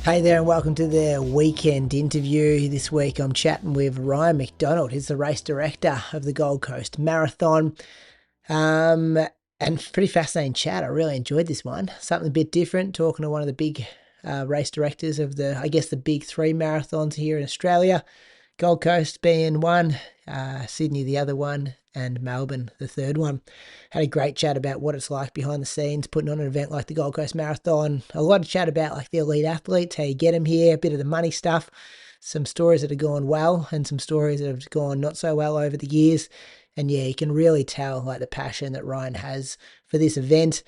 Hey there and welcome to the weekend interview. This week I'm chatting with Ryan McDonald. He's the race director of the Gold Coast Marathon. And pretty fascinating chat. I really enjoyed this one. Something a bit different, talking to one of the big race directors of the big three marathons here in Australia. Gold Coast being one, Sydney the other one, and Melbourne the third one. Had a great chat about what it's like behind the scenes, putting on an event like the Gold Coast Marathon. A lot of chat about like the elite athletes, how you get them here, a bit of the money stuff, some stories that have gone well and some stories that have gone not so well over the years. And yeah, you can really tell like the passion that Ryan has for this event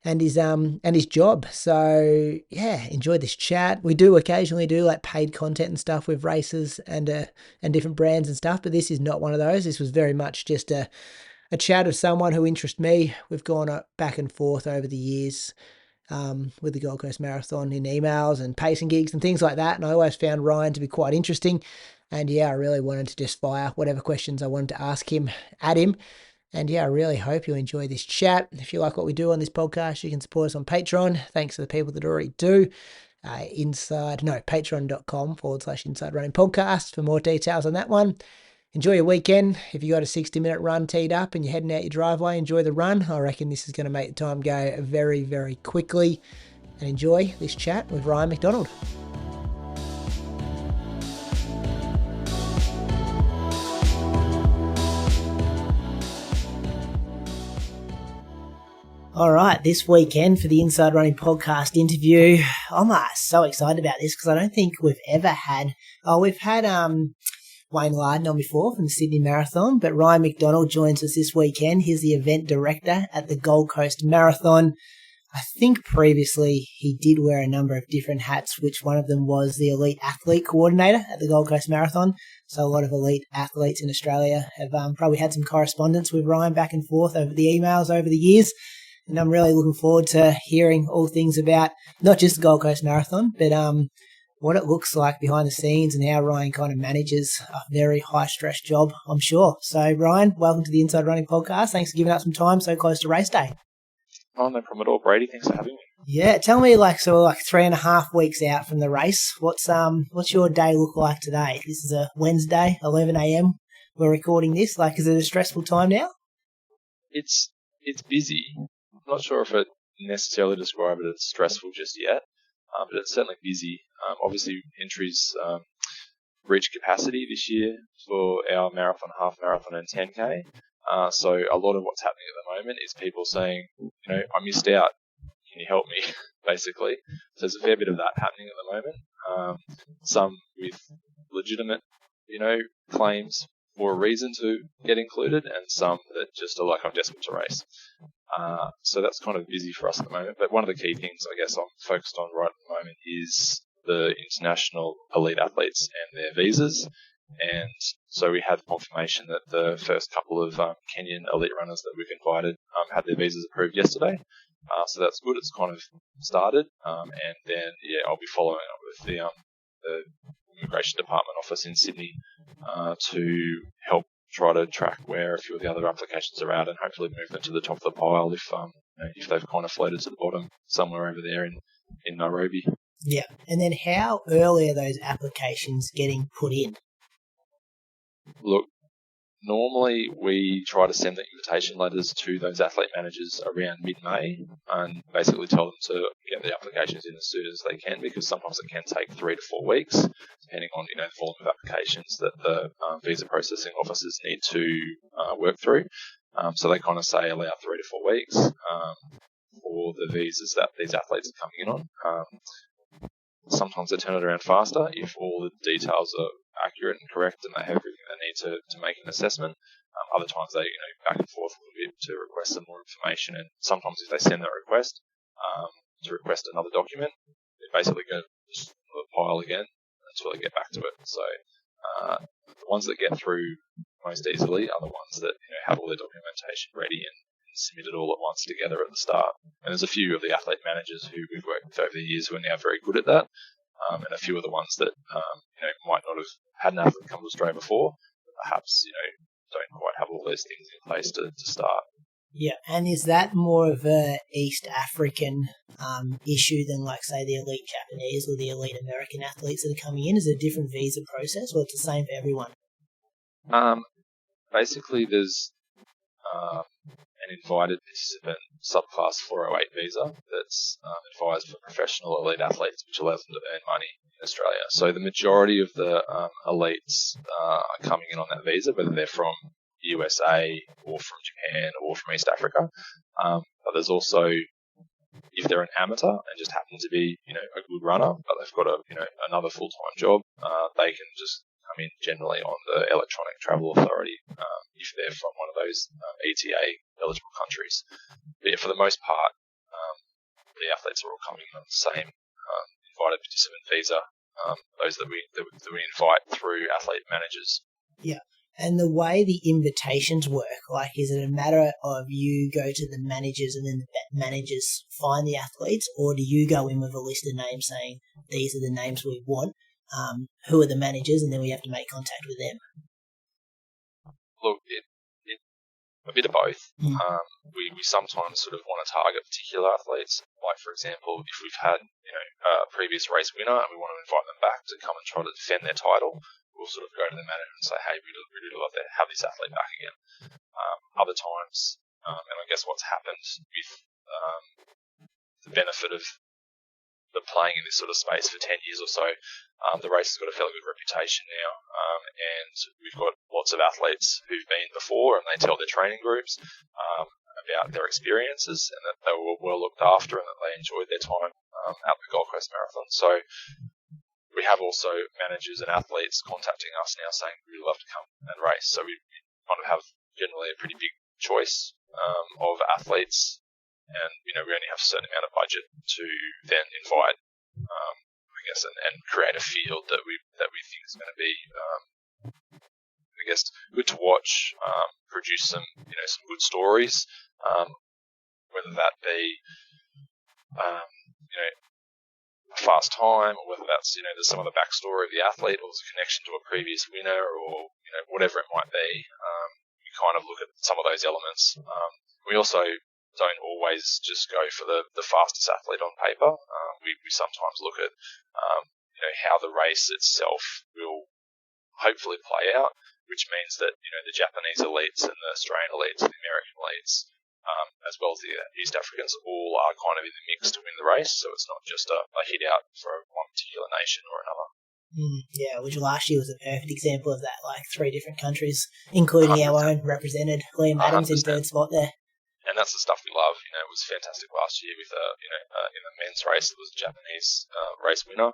and his job. So yeah, enjoyed this chat. We do occasionally do like paid content and stuff with races and different brands and stuff, but this is not one of those. This was very much just a chat of someone who interests me. We've gone back and forth over the years with the Gold Coast Marathon in emails and pacing gigs and things like that, and I always found Ryan to be quite interesting. And yeah, I really wanted to just fire whatever questions I wanted to ask him at him. And yeah, I really hope you enjoy this chat. If you like what we do on this podcast, you can support us on Patreon. Thanks to the people that already do. Patreon.com/Inside Running Podcast for more details on that one. Enjoy your weekend. If you got a 60-minute run teed up and you're heading out your driveway, enjoy the run. I reckon this is going to make the time go very, very quickly. And enjoy this chat with Ryan McDonald. All right, this weekend for the Inside Running Podcast interview, I'm so excited about this because I don't think we've ever had... we've had Wayne Larden on before from the Sydney Marathon, but Ryan McDonald joins us this weekend. He's the event director at the Gold Coast Marathon. I think previously he did wear a number of different hats, which one of them was the elite athlete coordinator at the Gold Coast Marathon. So a lot of elite athletes in Australia have probably had some correspondence with Ryan back and forth over the emails over the years. And I'm really looking forward to hearing all things about not just the Gold Coast Marathon, but what it looks like behind the scenes and how Ryan kind of manages a very high-stress job, I'm sure. So, Ryan, welcome to the Inside Running Podcast. Thanks for giving up some time so close to race day. Oh, no problem at all, Brady. Thanks for having me. Yeah, tell me, like 3.5 weeks out from the race, what's your day look like today? This is a Wednesday, 11 a.m. We're recording this. Like, is it a stressful time now? It's busy. I'm not sure if I'd necessarily describe it as stressful just yet, but it's certainly busy. Obviously, entries reached capacity this year for our marathon, half marathon, and 10K. So a lot of what's happening at the moment is people saying, I missed out. Can you help me? Basically. So there's a fair bit of that happening at the moment. Some with legitimate, claims for a reason to get included, and some that just are like, I'm desperate to race. So that's kind of busy for us at the moment. But one of the key things I guess I'm focused on right at the moment is the international elite athletes and their visas. And so we had confirmation that the first couple of Kenyan elite runners that we've invited had their visas approved yesterday. So that's good. It's kind of started. And then, I'll be following up with the Immigration Department office in Sydney to help try to track where a few of the other applications are at and hopefully move them to the top of the pile if they've kind of floated to the bottom somewhere over there in Nairobi. Yeah. And then how early are those applications getting put in? Look, normally we try to send the invitation letters to those athlete managers around mid-May and basically tell them to get the applications in as soon as they can, because sometimes it can take 3 to 4 weeks, depending on the volume of applications that the visa processing officers need to work through. So they kind of say allow 3 to 4 weeks for the visas that these athletes are coming in on. Sometimes they turn it around faster if all the details are accurate and correct and they have everything they need to make an assessment. Other times they back and forth a little bit to request some more information, and sometimes if they send that request to request another document, they basically go to the pile again until they get back to it. So the ones that get through most easily are the ones that have all their documentation ready and submitted all at once together at the start. And there's a few of the athlete managers who we've worked with over the years who are now very good at that, and a few of the ones that might not have had an athlete come to Australia before, but perhaps don't quite have all those things in place to start. Yeah, and is that more of a East African issue than, like, say, the elite Japanese or the elite American athletes that are coming in? Is it a different visa process, or it's the same for everyone? Basically, there's an invited participant subclass 408 visa that's advised for professional elite athletes, which allows them to earn money in Australia. So the majority of the elites are coming in on that visa, whether they're from USA or from Japan or from East Africa. But there's also, if they're an amateur and just happen to be, a good runner, but they've got another full-time job, they can just come in generally on the Electronic Travel Authority if they're from one of those ETA eligible countries. But yeah, for the most part, the athletes are all coming in on the same invited participant visa. Those that we invite through athlete managers. Yeah. And the way the invitations work, like, is it a matter of you go to the managers and then the managers find the athletes, or do you go in with a list of names saying, these are the names we want, who are the managers, and then we have to make contact with them? Look, a bit of both. We sometimes sort of want to target particular athletes. Like, for example, if we've had a previous race winner and we want to invite them back to come and try to defend their title, we'll sort of go to the manager and say, hey, we'd really love to have this athlete back again. Other times, and I guess what's happened with the benefit of the playing in this sort of space for 10 years or so, the race has got a fairly good reputation now, and we've got lots of athletes who've been before, and they tell their training groups about their experiences and that they were well looked after and that they enjoyed their time at the Gold Coast Marathon. So we have also managers and athletes contacting us now saying we'd love to come and race. So we kind of have generally a pretty big choice of athletes, and we only have a certain amount of budget to then invite, I guess, and create a field that we think is going to be, I guess, good to watch, produce some some good stories, whether that be a fast time, or whether that's there's some of the backstory of the athlete, or there's a connection to a previous winner, or whatever it might be. We kind of look at some of those elements. We also don't always just go for the fastest athlete on paper. We sometimes look at how the race itself will hopefully play out, which means that the Japanese elites and the Australian elites and the American elites, as well as the East Africans, all are kind of in the mix to win the race. So it's not just a hit out for one particular nation or another. Yeah, which last year was a perfect example of that. Like 3 different countries, including 100%. Our own, represented. Liam Adams in 3rd spot there. And that's the stuff we love. It was fantastic last year with in the men's race, it was a Japanese race winner.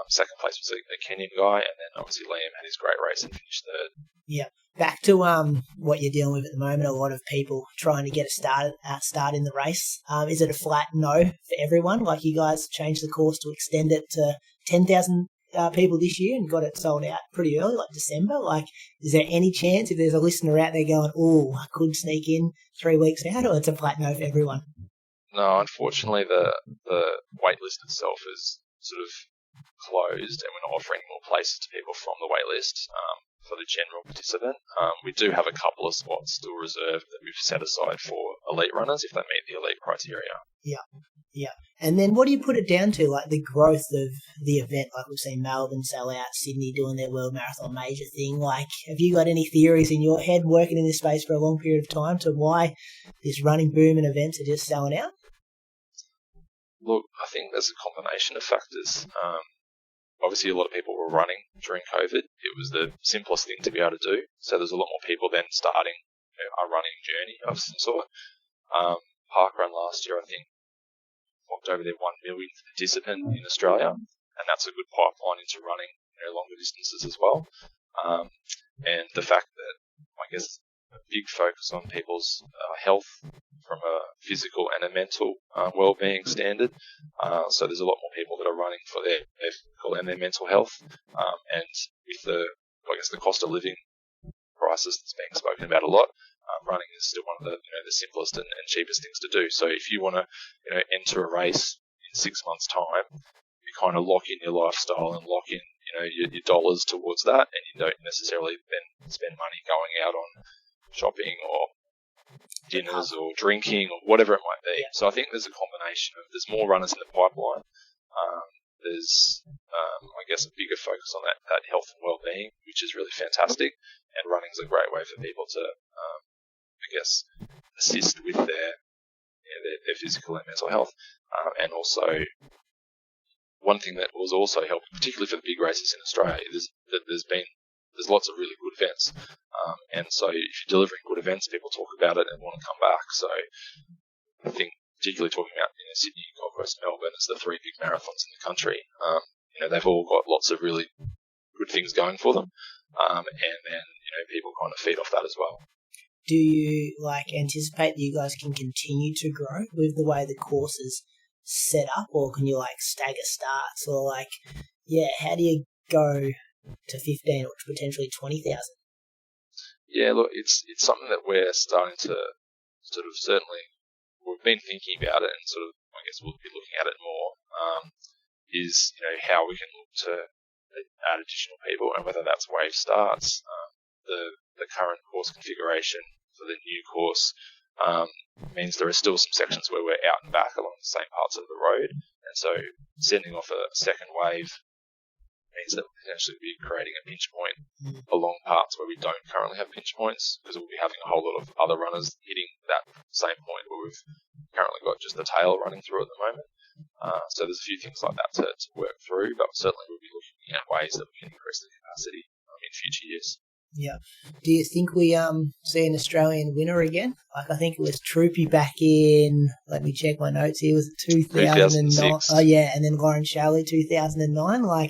Second place was a Kenyan guy, and then obviously Liam had his great race and finished 3rd. Yeah. Back to what you're dealing with at the moment, a lot of people trying to get a start in the race. Is it a flat no for everyone? Like, you guys changed the course to extend it to 10,000 people this year and got it sold out pretty early, like December. Like, is there any chance, if there's a listener out there going, oh, I could sneak in 3 weeks out, or it's a flat no for everyone? No, unfortunately, the wait list itself is sort of closed, and we're not offering more places to people from the wait list for the general participant. We do have a couple of spots still reserved that we've set aside for elite runners if they meet the elite criteria. Yeah. And then what do you put it down to? Like, the growth of the event, like we've seen Melbourne sell out, Sydney doing their World Marathon major thing. Like, have you got any theories in your head working in this space for a long period of time to why this running boom and events are just selling out? Look, I think there's a combination of factors. Obviously, a lot of people were running during COVID. It was the simplest thing to be able to do. So there's a lot more people then starting a running journey of some sort. Parkrun last year, I think, walked over their 1 millionth participant in Australia, and that's a good pipeline into running longer distances as well. And the fact that, I guess, a big focus on people's health from a physical and a mental well-being standard. So there's a lot more people that are running for their physical and their mental health. And with the cost of living crisis that's being spoken about a lot, running is still one of the simplest and cheapest things to do. So if you want to enter a race in 6 months' time, you kind of lock in your lifestyle and lock in your dollars towards that, and you don't necessarily then spend money going out on shopping or dinners or drinking or whatever it might be. So I think there's a combination of there's more runners in the pipeline. There's, I guess, a bigger focus on that health and well-being, which is really fantastic. And running's a great way for people to, I guess, assist with their physical and mental health. And also, one thing that was also helping, particularly for the big races in Australia, is that there's lots of really good events. And so if you're delivering good events, people talk about it and want to come back. So I think, particularly talking about Sydney, Gold Coast, Melbourne as the three big marathons in the country, they've all got lots of really good things going for them. And then, people kind of feed off that as well. Do you anticipate that you guys can continue to grow with the way the course is set up, or can you stagger starts, or how do you go to 15 or potentially 20,000? Yeah, look, it's something that we're starting to sort of certainly, we've been thinking about it, and sort of, I guess we'll be looking at it more, is, how we can look to add additional people, and whether that's wave starts. The current course configuration for the new course means there are still some sections where we're out and back along the same parts of the road, and so sending off a second wave means that we'll potentially be creating a pinch point along parts where we don't currently have pinch points, because we'll be having a whole lot of other runners hitting that same point where we've currently got just the tail running through at the moment. So there's a few things like that to work through, but certainly we'll be looking at ways that we can increase the capacity in future years. Yeah. Do you think we see an Australian winner again? I think it was Troopy back in, let me check my notes here, was it 2009? Oh yeah, and then Lauren Shelley 2009.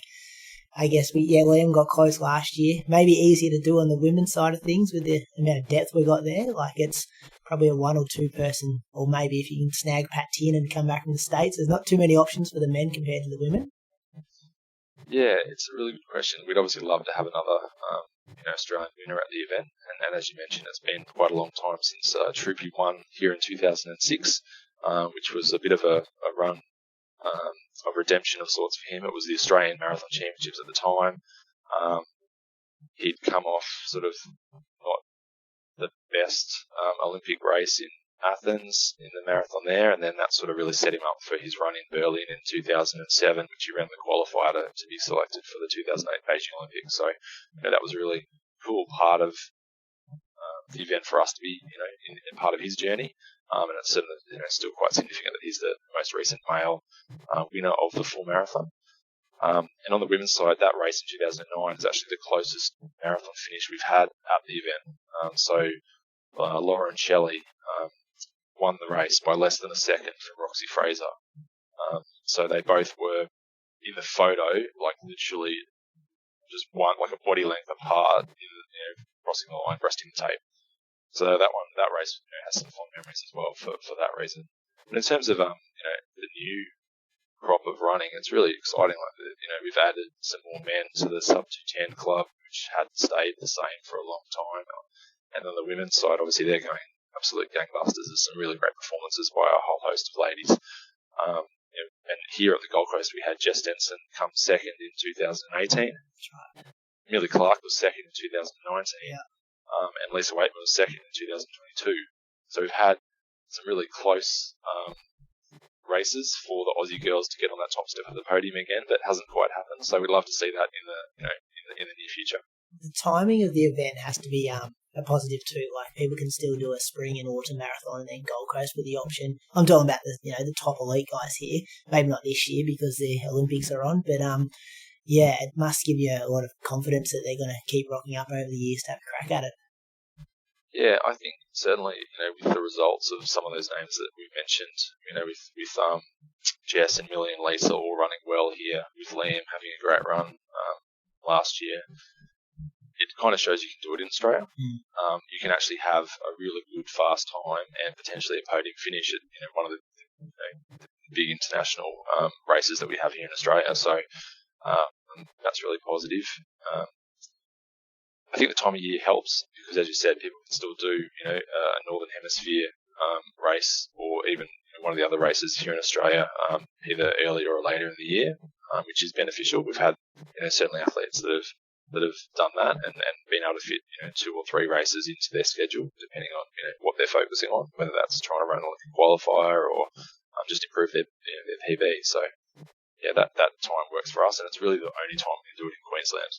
I guess Liam got close last year. Maybe easier to do on the women's side of things with the amount of depth we got there. It's probably a 1 or 2 person, or maybe if you can snag Pat Tiernan and come back from the States, there's not too many options for the men compared to the women. Yeah, it's a really good question. We'd obviously love to have another Australian winner at the event, and as you mentioned, it's been quite a long time since Troopy won here in 2006, which was a bit of a run of redemption of sorts for him. It was the Australian Marathon Championships at the time. He'd come off sort of not the best Olympic race in Athens in the marathon there, and then that sort of really set him up for his run in Berlin in 2007, which he ran the qualifier to be selected for the 2008 Beijing Olympics. So that was a really cool part of the event for us to be in part of his journey, and it's certainly still quite significant that he's the most recent male winner of the full marathon. And on the women's side, that race in 2009 is actually the closest marathon finish we've had at the event. So Lauren Shelley won the race by less than a second from Roxy Fraser. So they both were in the photo, literally just one, a body length apart, crossing the line, breasting the tape. So that race has some fond memories as well for that reason. But in terms of the new crop of running, it's really exciting. We've added some more men to the sub 210 club, which had stayed the same for a long time. And on the women's side, obviously they're going absolute gangbusters. There's some really great performances by a whole host of ladies. And here at the Gold Coast, we had Jess Denson come second in 2018. Millie Clark was second in 2019. Yeah. And Lisa Waitman was second in 2022. So we've had some really close races for the Aussie girls to get on that top step of the podium again. That hasn't quite happened. So we'd love to see that in the near future. The timing of the event has to be a positive too. People can still do a spring and autumn marathon and then Gold Coast with the option. I'm talking about the top elite guys here. Maybe not this year because the Olympics are on, but it must give you a lot of confidence that they're going to keep rocking up over the years to have a crack at it. Yeah, I think certainly, with the results of some of those names that we mentioned, with Jess and Millie and Lisa all running well here, with Liam having a great run last year, it kind of shows you can do it in Australia. You can actually have a really good fast time and potentially a podium finish at one of the big international races that we have here in Australia. So that's really positive. I think the time of year helps because, as you said, people can still do a Northern Hemisphere race, or even one of the other races here in Australia, either earlier or later in the year, which is beneficial. We've had certainly athletes that have that have done that and been able to fit 2 or 3 races into their schedule, depending on what they're focusing on, whether that's trying to run like a qualifier or just improve their PB. So yeah, that time works for us, and it's really the only time we can do it in Queensland.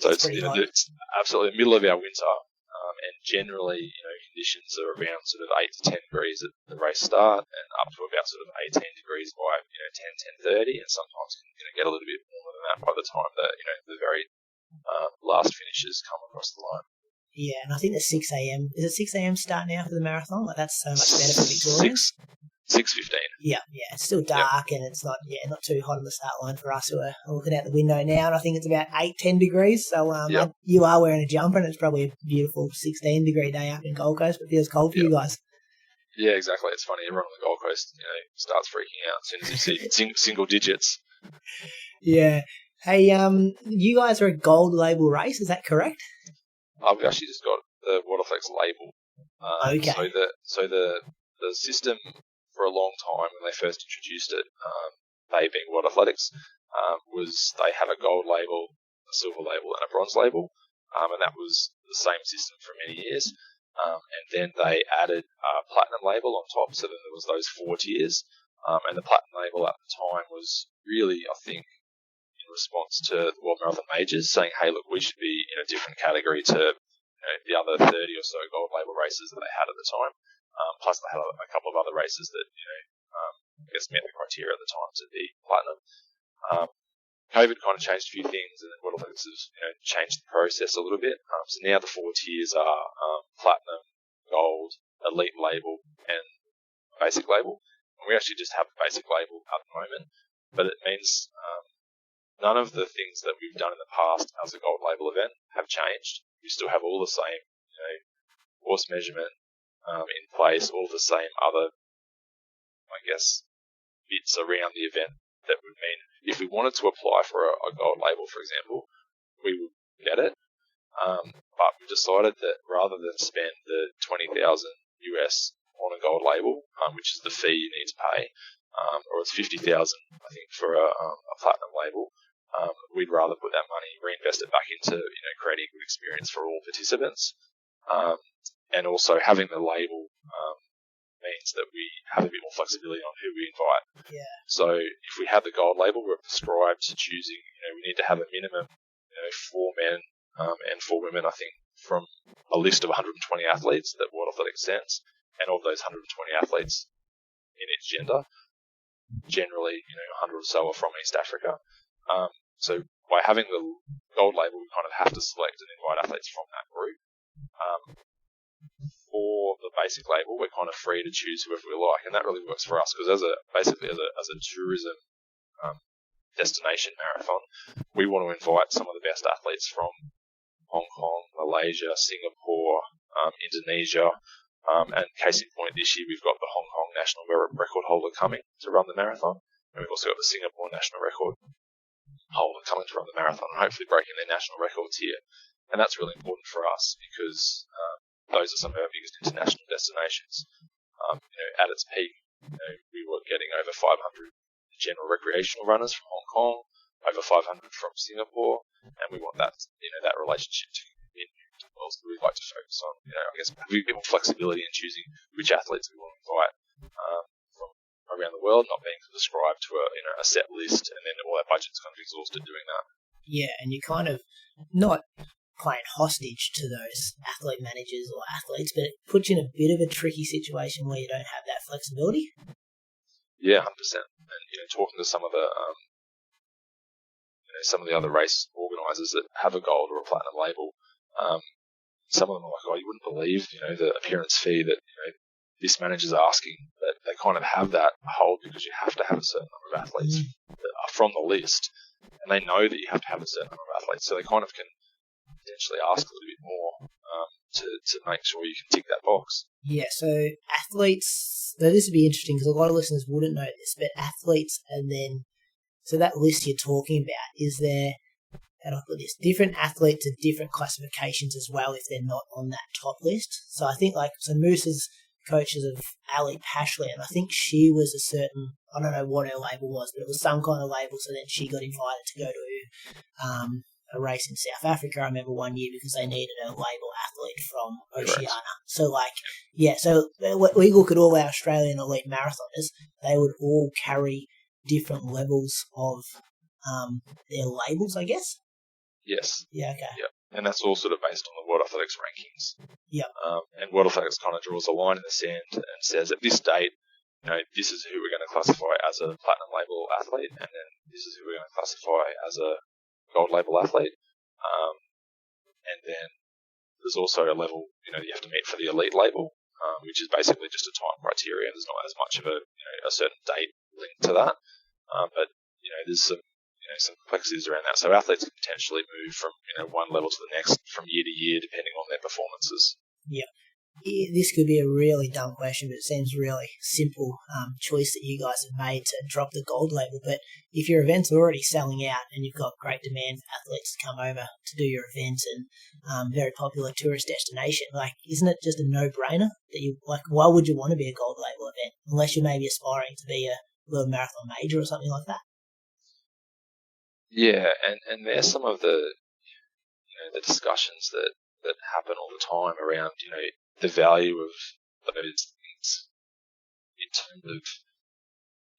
So it's absolutely the middle of our winter, and generally, conditions are around sort of 8 to 10 degrees at the race start, and up to about sort of 18 degrees by 10:30, and sometimes can get a little bit warmer than that by the time that the very last finishes come across the line. Yeah, and I think the 6 a.m. Is it 6 a.m. start now for the marathon? Like that's so much better for Victorians. 6:15. Yeah, it's still dark and it's not too hot on the start line for us who are looking out the window now. And I think it's about 8-10 degrees. So you are wearing a jumper, and it's probably a beautiful 16-degree day up in Gold Coast, but it feels cold for you guys. Yeah, exactly. It's funny. Everyone on the Gold Coast, starts freaking out as soon as you see single digits. Yeah. Hey, you guys are a gold label race. Is that correct? I've actually just got the Waterflex label. Okay. So the system, for a long time when they first introduced it, they being World Athletics, was they have a gold label, a silver label, and a bronze label, and that was the same system for many years. And then they added a platinum label on top, so then there was those 4 tiers, and the platinum label at the time was really, I think, in response to the World Marathon Majors saying, hey, look, we should be in a different category to the other 30 or so gold label races that they had at the time. Plus, they had a couple of other races that, I guess met the criteria at the time to be platinum. COVID kind of changed a few things, and then World Athletics has changed the process a little bit. So now the 4 tiers are platinum, gold, elite label, and basic label. And we actually just have a basic label at the moment, but it means none of the things that we've done in the past as a gold label event have changed. We still have all the same, horse measurement in place, all the same other, I guess, bits around the event that would mean if we wanted to apply for a gold label, for example, we would get it. But we decided that rather than spend the $20,000 US on a gold label, which is the fee you need to pay, or it's $50,000, I think, for a platinum label, we'd rather put that money, reinvest it back into creating a good experience for all participants. And also having the label means that we have a bit more flexibility on who we invite. Yeah. So if we have the gold label, we're prescribed to choosing, we need to have a minimum, 4 men and 4 women, I think, from a list of 120 athletes that World Athletics sends. And of those 120 athletes in each gender, generally, 100 or so are from East Africa. So by having the gold label, we kind of have to select and invite athletes from that group. For the basic label, we're kind of free to choose whoever we like, and that really works for us because as a tourism destination marathon, we want to invite some of the best athletes from Hong Kong, Malaysia, Singapore, Indonesia, and case in point, this year we've got the Hong Kong national record holder coming to run the marathon, and we've also got the Singapore national record holder coming to run the marathon, and hopefully breaking their national records here. And that's really important for us because those are some of our biggest international destinations. At its peak, we were getting over 500 general recreational runners from Hong Kong, over 500 from Singapore, and we want that, that relationship to continue. So we'd like to focus on, I guess, having a bit more flexibility in choosing which athletes we want to invite from around the world, not being prescribed to a set list, and then all our budget's kind of exhausted doing that. Yeah, and you kind of not playing hostage to those athlete managers or athletes, but it puts you in a bit of a tricky situation where you don't have that flexibility. Yeah, 100%. And talking to some of the other race organisers that have a gold or a platinum label, some of them are like, oh, you wouldn't believe the appearance fee that this manager's asking. But they kind of have that hold because you have to have a certain number of athletes that are from the list, and they know that you have to have a certain number of athletes, so they kind of can potentially ask a little bit more to make sure you can tick that box. Yeah, so athletes, now this would be interesting because a lot of listeners wouldn't know this, but athletes, and then, so that list you're talking about, is there, how do I put this, different athletes are different classifications as well if they're not on that top list. So I think so Moose's coaches of Ali Pashley, and I think she was a certain, I don't know what her label was, but it was some kind of label, so then she got invited to go to a race in South Africa, I remember one year, because they needed a label athlete from Oceania. Correct. So so we look at all our Australian elite marathoners, they would all carry different levels of their labels, I guess. Yes. Yeah, okay. Yep. And that's all sort of based on the World Athletics rankings. Yep. And World Athletics kind of draws a line in the sand and says, at this date, this is who we're going to classify as a platinum label athlete, and then this is who we're going to classify as a gold label athlete. And then there's also a level, you have to meet for the elite label, which is basically just a time criteria. There's not as much of a certain date linked to that. But there's some complexities around that. So athletes can potentially move from one level to the next from year to year depending on their performances. Yeah. This could be a really dumb question, but it seems really simple choice that you guys have made to drop the gold label. But if your event's already selling out and you've got great demand for athletes to come over to do your event and very popular tourist destination, isn't it just a no-brainer that why would you want to be a gold label event unless you're maybe aspiring to be a World Marathon Major or something like that? Yeah, and there's some of the the discussions that happen all the time around the value of those things in terms of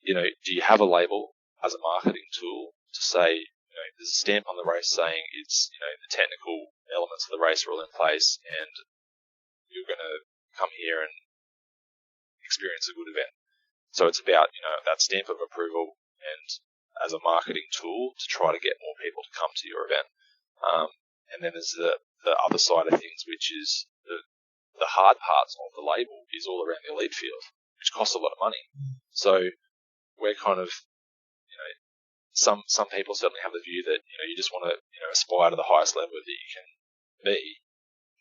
do you have a label as a marketing tool to say there's a stamp on the race saying it's the technical elements of the race are all in place and you're going to come here and experience a good event. So it's about that stamp of approval and as a marketing tool to try to get more people to come to your event. And then there's the other side of things, which is the hard parts of the label is all around the elite field, which costs a lot of money. So we're kind of, some people certainly have the view that, you just want to, aspire to the highest level that you can be.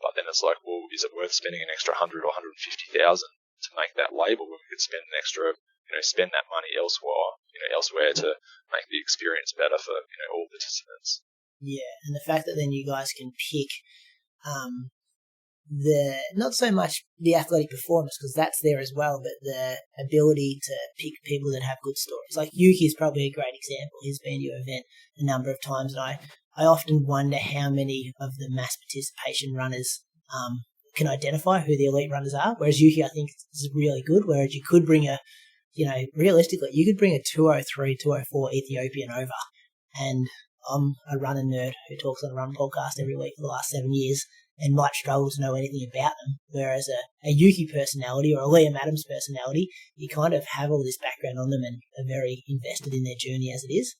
But then it's like, well, is it worth spending an extra 100 or 150,000 to make that label when we could spend an extra, spend that money elsewhere to make the experience better for, all participants. Yeah, and the fact that then you guys can pick not so much the athletic performance, because that's there as well, but the ability to pick people that have good stories. Like Yuki is probably a great example. He's been to your event a number of times, and I often wonder how many of the mass participation runners can identify who the elite runners are, whereas Yuki, I think, is really good, whereas you could bring realistically, you could bring a 203, 204 Ethiopian over, and I'm a running nerd who talks on a run podcast every week for the last 7 years and might struggle to know anything about them. Whereas a Yuki personality or a Liam Adams personality, you kind of have all this background on them and are very invested in their journey as it is.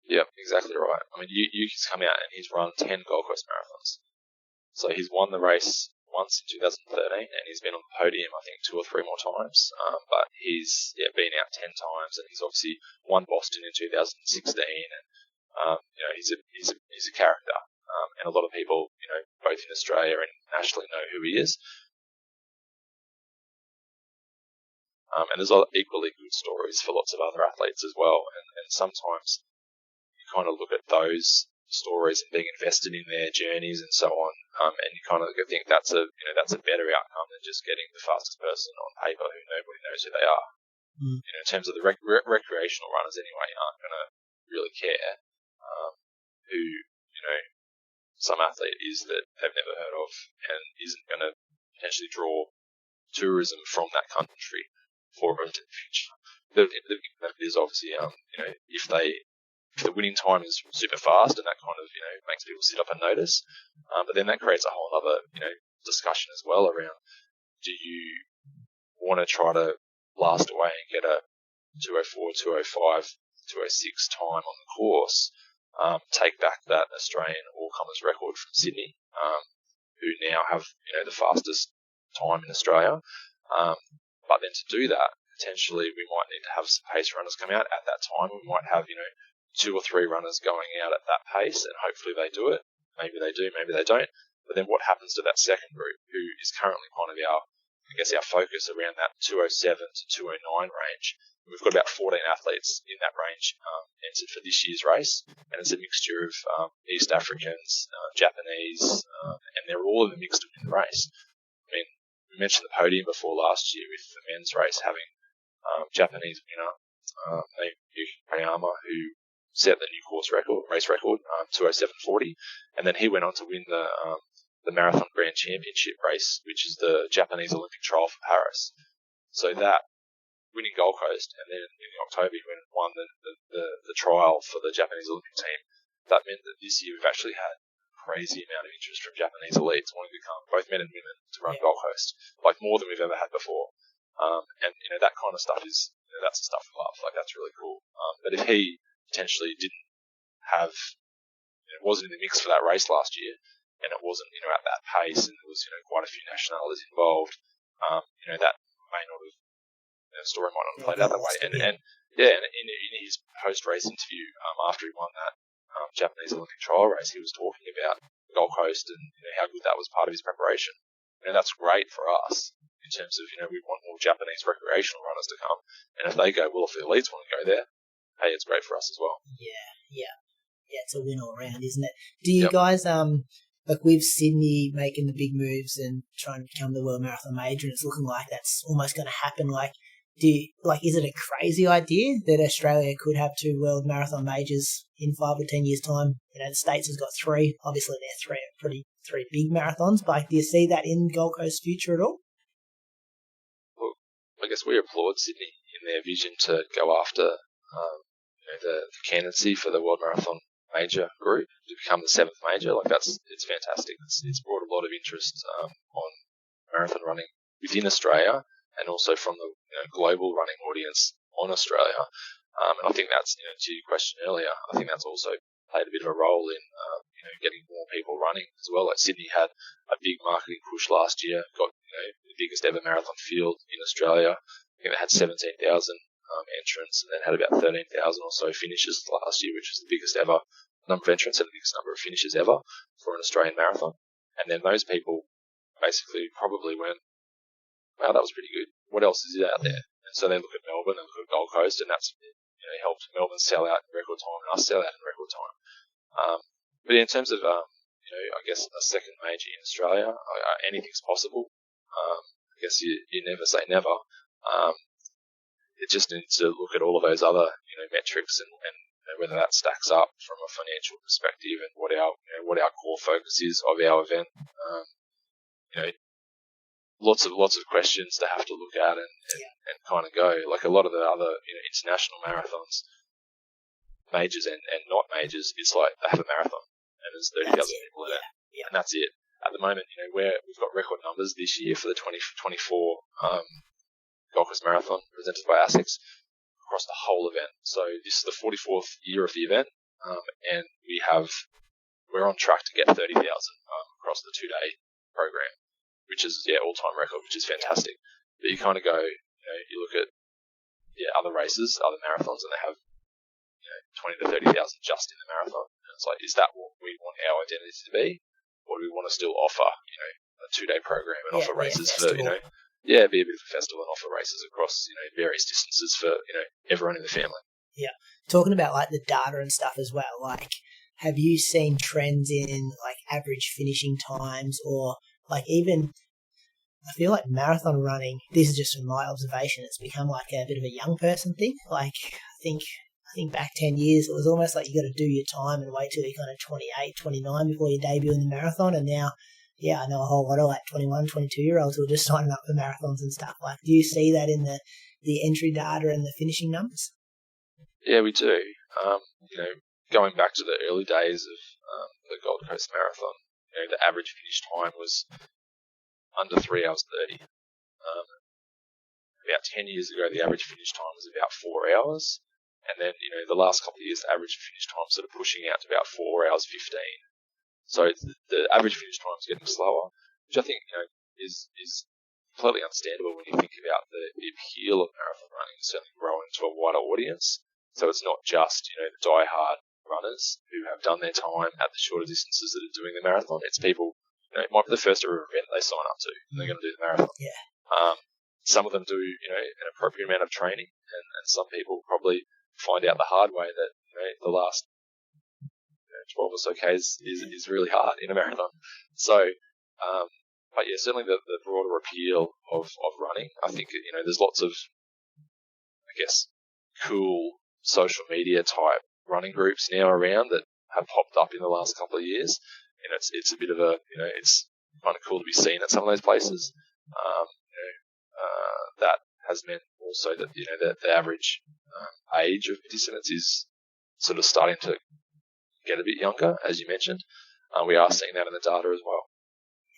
Yeah, exactly right. I mean, Yuki's come out and he's run 10 Gold Coast marathons. So he's won the race once in 2013 and he's been on the podium, I think, 2 or 3 more times. But he's been out 10 times and he's obviously won Boston in 2016 and he's a character, and a lot of people, both in Australia and nationally, know who he is. And there's equally good stories for lots of other athletes as well. And sometimes you kind of look at those stories and being invested in their journeys and so on, and you kind of think that's a better outcome than just getting the fastest person on paper who nobody knows who they are. In terms of the recreational runners anyway, aren't going to really care who, some athlete is that they've never heard of and isn't going to potentially draw tourism from that country for them in the future. The benefit is obviously, if the winning time is super fast and that kind of, makes people sit up and notice, but then that creates a whole other, discussion as well around, do you want to try to blast away and get a 204, 205, 206 time on the course, take back that Australian all-comers record from Sydney, who now have, the fastest time in Australia. But then to do that, potentially we might need to have some pace runners come out at that time. We might have, 2 or 3 runners going out at that pace, and hopefully they do it. Maybe they do, maybe they don't. But then what happens to that second group, who is currently kind of our focus around that 207 to 209 range? We've got about 14 athletes in that range entered for this year's race, and it's a mixture of East Africans, Japanese, and they're all in the mix to win the race. I mean, we mentioned the podium before last year with the men's race having Japanese winner named Yuki Koyama, who set the new race record, 2:07:40, and then he went on to win the Marathon Grand Championship race, which is the Japanese Olympic trial for Paris. So that winning Gold Coast, and then in October he went and won the trial for the Japanese Olympic team. That meant that this year we've actually had a crazy amount of interest from Japanese elites wanting to come, both men and women, to run Gold Coast, like more than we've ever had before. And that kind of stuff is that's the stuff we love. Like, that's really cool. But if he potentially didn't have, wasn't in the mix for that race last year, and it wasn't at that pace, and there was quite a few nationalities involved, that may not have, the story might not have played out that way. And in his post-race interview, after he won that Japanese Olympic trial race, he was talking about Gold Coast and how good that was part of his preparation. That's great for us in terms of, we want more Japanese recreational runners to come. And if they go, well, if the elites want to go there, hey, it's great for us as well. Yeah, it's a win all round, isn't it? Do you guys, like with Sydney making the big moves and trying to become the World Marathon Major, and it's looking like that's almost going to happen, is it a crazy idea that Australia could have 2 World Marathon Majors in 5 or 10 years' time? The States has got 3. Obviously, they're 3 big marathons, but do you see that in Gold Coast's future at all? Well, I guess we applaud Sydney in their vision to go after the candidacy for the World Marathon Major group to become the 7th major. It's fantastic. It's brought a lot of interest on marathon running within Australia, and also from the global running audience on Australia. And I think that's, to your question earlier, I think that's also played a bit of a role in, getting more people running as well. Like Sydney had a big marketing push last year, got, the biggest ever marathon field in Australia. I think they had 17,000 entrants, and then had about 13,000 or so finishes last year, which is the biggest ever number of entrants and the biggest number of finishes ever for an Australian marathon. And then those people basically probably went, wow, that was pretty good. What else is out there? And so they look at Melbourne, they look at Gold Coast, and that's helped Melbourne sell out in record time and us sell out in record time. But in terms of, I guess a second major in Australia, anything's possible. I guess you never say never. It just needs to look at all of those other, metrics and whether that stacks up from a financial perspective, and what our core focus is of our event. Lots of questions to have to look at and kind of go. Like a lot of the other international marathons, majors and not majors, it's like they have a marathon and there's 30,000 people in it, and that's it. At the moment, we've got record numbers this year for the 2024 Gold Coast Marathon presented by ASICS across the whole event. So this is the 44th year of the event, and we're on track to get 30,000 across the 2-day program, which is all-time record, which is fantastic. But you kind of go, you look at other races, other marathons, and they have 20 to 30,000 just in the marathon. And it's like, is that what we want our identity to be, or do we want to still offer a 2-day program and offer races for be a bit of a festival and offer races across various distances for everyone in the family. Yeah, talking about the data and stuff as well. Have you seen trends in average finishing times, or even? I feel like marathon running, this is just from my observation, it's become a bit of a young person thing. I think back 10 years, it was almost like you got to do your time and wait till you're kind of 28, 29 before you debut in the marathon. And now, I know a whole lot of 21, 22-year-olds who are just signing up for marathons and stuff. Do you see that in the entry data and the finishing numbers? Yeah, we do. Going back to the early days of the Gold Coast Marathon, the average finish time was under 3 hours 30. About 10 years ago, the average finish time was about 4 hours. And then, the last couple of years, the average finish time sort of pushing out to about 4 hours 15. So the average finish time is getting slower, which I think, is completely understandable when you think about the appeal of marathon running, certainly growing to a wider audience. So it's not just, the die-hard runners who have done their time at the shorter distances that are doing the marathon. It's people, it might be the first ever event they sign up to, and they're going to do the marathon. Yeah. Some of them do, an appropriate amount of training, and some people probably find out the hard way that, the last 12 or so Ks is really hard in a marathon. So, but yeah, certainly the broader appeal of running, I think, there's lots of, I guess, cool social media type running groups now around that have popped up in the last couple of years, and it's a bit of a, it's kind of cool to be seen at some of those places. That has meant also that the average age of participants is sort of starting to get a bit younger, as you mentioned. We are seeing that in the data as well.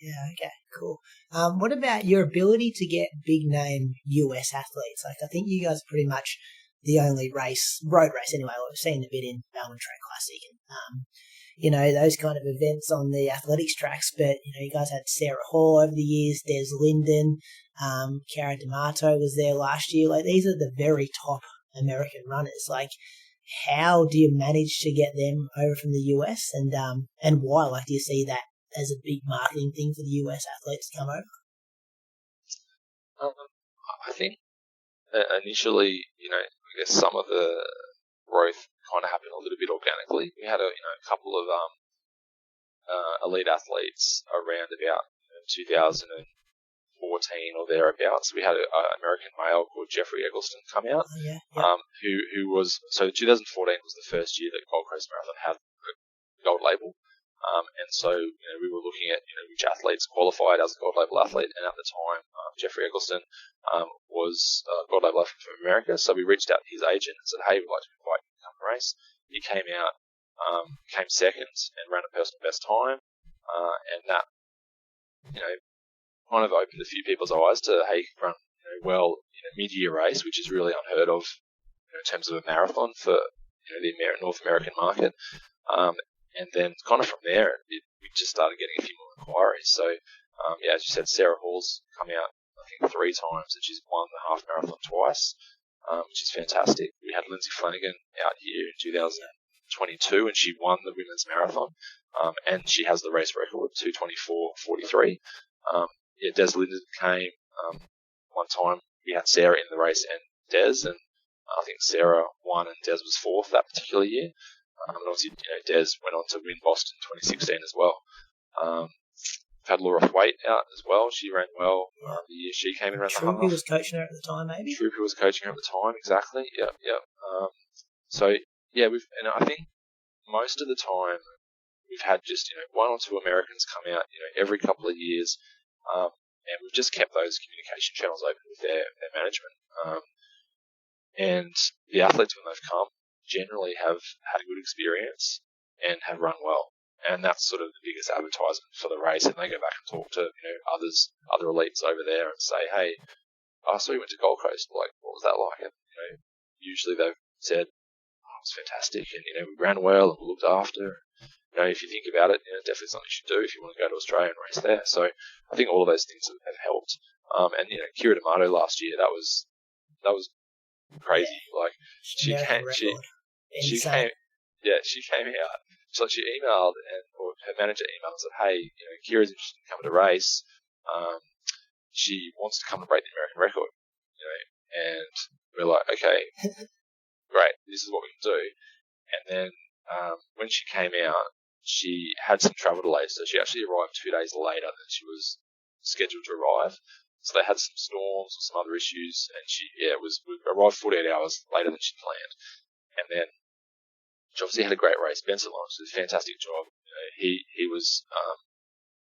Yeah, okay, cool. What about your ability to get big name US athletes? Like, I think you guys are pretty much the only road race anyway. We've seen a bit in Melbourne Track Classic and, those kind of events on the athletics tracks. But, you guys had Sarah Hall over the years, Des Linden, Cara D'Amato was there last year. Like, these are the very top American runners. Like, how do you manage to get them over from the US and why? Like, do you see that as a big marketing thing for the US athletes to come over? I think initially, I guess some of the growth kind of happened a little bit organically. We had a couple of elite athletes around about 2014 or thereabouts. We had an American male called Jeffrey Eggleston come out, who was, so 2014 was the first year that Gold Coast Marathon had a gold label. And so, we were looking at, which athletes qualified as a gold label athlete. And at the time, Jeffrey Eggleston was a gold label athlete from America. So we reached out to his agent and said, hey, we'd like to invite you to come and race. He came out, came second and ran a personal best time. And that, kind of opened a few people's eyes to, hey, you can run well in a mid-year race, which is really unheard of in terms of a marathon for the North American market. And then kind of from there, we just started getting a few more inquiries. So, as you said, Sarah Hall's come out, I think, 3 times, and she's won the half marathon twice, which is fantastic. We had Lindsay Flanagan out here in 2022, and she won the women's marathon, and she has the race record, 2:24:43. Des Linden came one time. We had Sarah in the race and Des, and I think Sarah won and Des was 4th that particular year. And obviously, Des went on to win Boston 2016 as well. Had Laura Thwaite out as well. She ran well the year she came in around the half. Troopy was coaching her at the time, maybe? Troopy was coaching her at the time, exactly. Yep. I think most of the time we've had just, 1 or 2 Americans come out, every couple of years. And we've just kept those communication channels open with their management. And the athletes, when they've come, generally have had a good experience and have run well. And that's sort of the biggest advertisement for the race. And they go back and talk to, other elites over there and say, hey, I saw you went to Gold Coast. Like, what was that like? And, usually they've said, oh, it was fantastic. And, we ran well and we looked after. If you think about it, definitely something you should do if you want to go to Australia and race there. So I think all of those things have helped. And, Cara D'Amato last yeher, that was crazy. Yeah. Like, she came out. So she emailed, or her manager emailed and said, hey, Kira's interested in coming to race. She wants to come and break the American record, and we're like, okay, great, this is what we can do. And then when she came out, she had some travel delays, so she actually arrived 2 days later than she was scheduled to arrive. So they had some storms or some other issues, and she arrived 48 hours later than she planned. And then she obviously had a great race. Benson Lawrence did a fantastic job. He was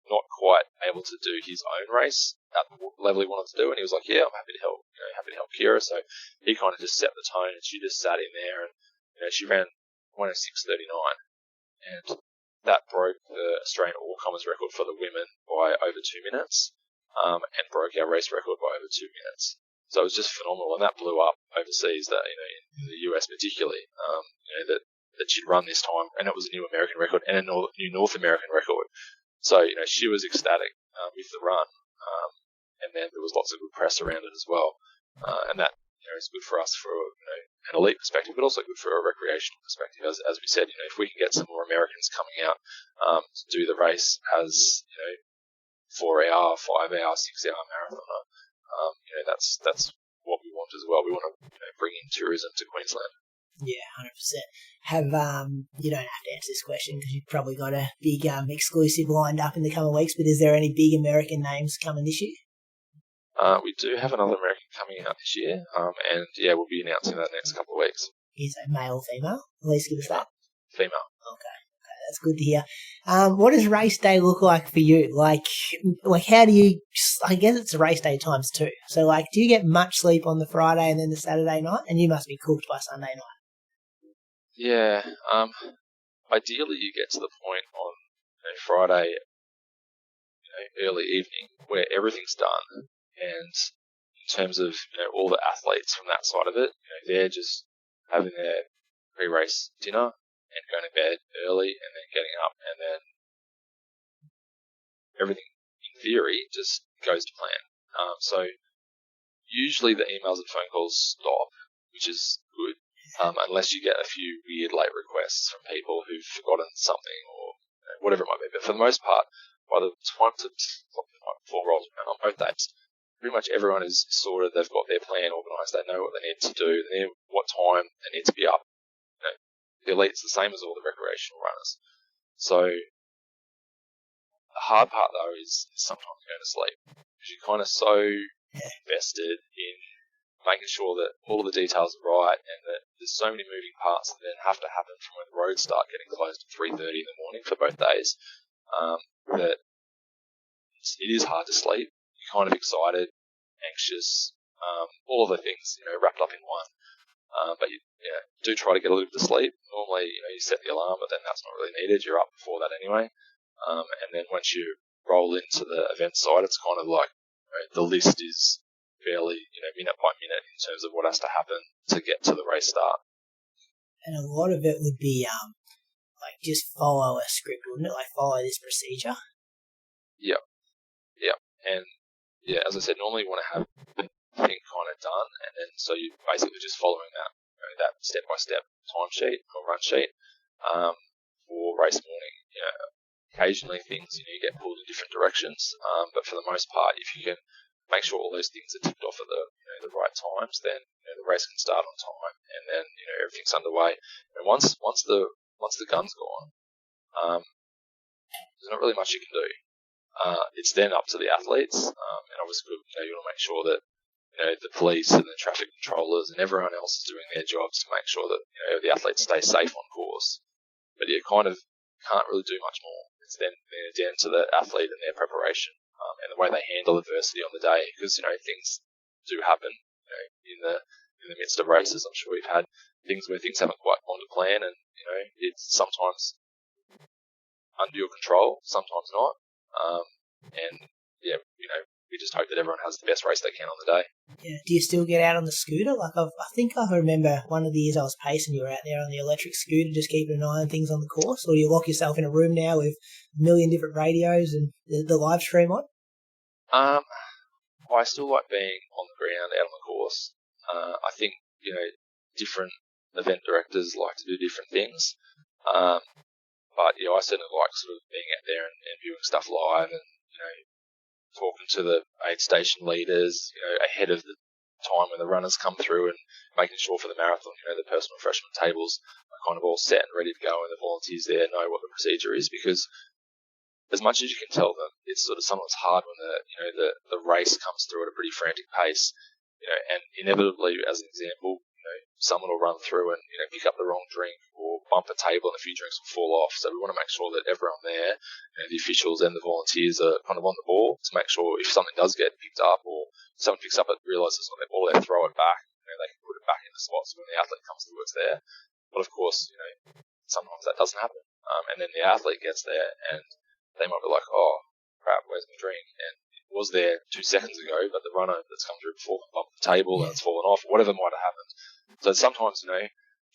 not quite able to do his own race at the level he wanted to do, and he was like, yeah, I'm happy to help. Happy to help Kira. So he kind of just set the tone, and she just sat in there, and she ran 1:06:39, and that broke the Australian all-comers record for the women by over 2 minutes. And broke our race record by over 2 minutes. So it was just phenomenal, and that blew up overseas. That in the US particularly, that she'd run this time, and it was a new American record and a new North American record. So she was ecstatic with the run, and then there was lots of good press around it as well, and that is good for us for an elite perspective, but also good for a recreational perspective. As we said, if we can get some more Americans coming out to do the race as 4-hour, 5-hour, 6-hour marathoner, that's what we want as well. We want to bring in tourism to Queensland. Yeah, 100%. You don't have to answer this question because you've probably got a big exclusive lined up in the coming weeks, but is there any big American names coming this year? We do have another American coming out this year, and we'll be announcing that next couple of weeks. Is it male or female? At least give us that. Female. Okay, that's good to hear. What does race day look like for you? Like how do you? I guess it's a race day times 2. So, like, do you get much sleep on the Friday and then the Saturday night? And you must be cooked by Sunday night. Yeah. Ideally, you get to the point on Friday, early evening, where everything's done, and in terms of all the athletes from that side of it, they're just having their pre-race dinner and going to bed early, and then getting up, and then everything, in theory, just goes to plan. So usually the emails and phone calls stop, which is good, unless you get a few weird late requests from people who've forgotten something or whatever it might be. But for the most part, by the time four rolls around on both days, pretty much everyone is sorted. They've got their plan organised. They know what they need to do. They know what time they need to be up. The elite's the same as all the recreational runners. So the hard part, though, is sometimes going to sleep, because you're kind of so invested in making sure that all of the details are right, and that there's so many moving parts that then have to happen from when the roads start getting closed at 3:30 in the morning for both days, that it is hard to sleep. You're kind of excited, anxious, all of the things wrapped up in one. But you do try to get a little bit of sleep. Normally, you set the alarm, but then that's not really needed. You're up before that anyway. And then once you roll into the event side, it's kind of like the list is fairly, minute by minute in terms of what has to happen to get to the race start. And a lot of it would be like just follow a script, wouldn't it? Like follow this procedure. Yep. And yeah, as I said, normally you want to have the thing kind of done, and then so you're basically just following that that step-by-step timesheet or run sheet for race morning. Occasionally things get pulled in different directions, but for the most part, if you can make sure all those things are ticked off at the right times, then the race can start on time, and then everything's underway. And once the gun's gone, there's not really much you can do. It's then up to the athletes, and obviously you want to make sure that the police and the traffic controllers and everyone else is doing their jobs to make sure that the athletes stay safe on course. But you kind of can't really do much more. It's then down to the athlete and their preparation and the way they handle adversity on the day, because things do happen in the midst of races. I'm sure you've had things where things haven't quite gone to plan, and it's sometimes under your control, sometimes not. We just hope that everyone has the best race they can on the day. Yeah. Do you still get out on the scooter? Like I think I remember one of the years I was pacing, you were out there on the electric scooter just keeping an eye on things on the course, or do you lock yourself in a room now with a million different radios and the live stream on? I still like being on the ground, out on the course. I think, different event directors like to do different things. But, I certainly like sort of being out there and viewing stuff live, and, talking to the aid station leaders, ahead of the time when the runners come through, and making sure for the marathon, the personal refreshment tables are kind of all set and ready to go, and the volunteers there know what the procedure is, because as much as you can tell them, it's sort of sometimes hard when the race comes through at a pretty frantic pace, and inevitably, as an example, someone will run through and pick up the wrong drink or bump a table, and a few drinks will fall off. So we want to make sure that everyone there, the officials and the volunteers, are kind of on the ball to make sure if something does get picked up, or someone picks up it, realises on their ball, they throw it back. They can put it back in the spot so when the athlete comes through, it's there. But of course, sometimes that doesn't happen, and then the athlete gets there and they might be like, "Oh crap, where's my drink?" And it was there 2 seconds ago, but the runner that's come through before them bumped the table and it's fallen off, or whatever might have happened. So sometimes,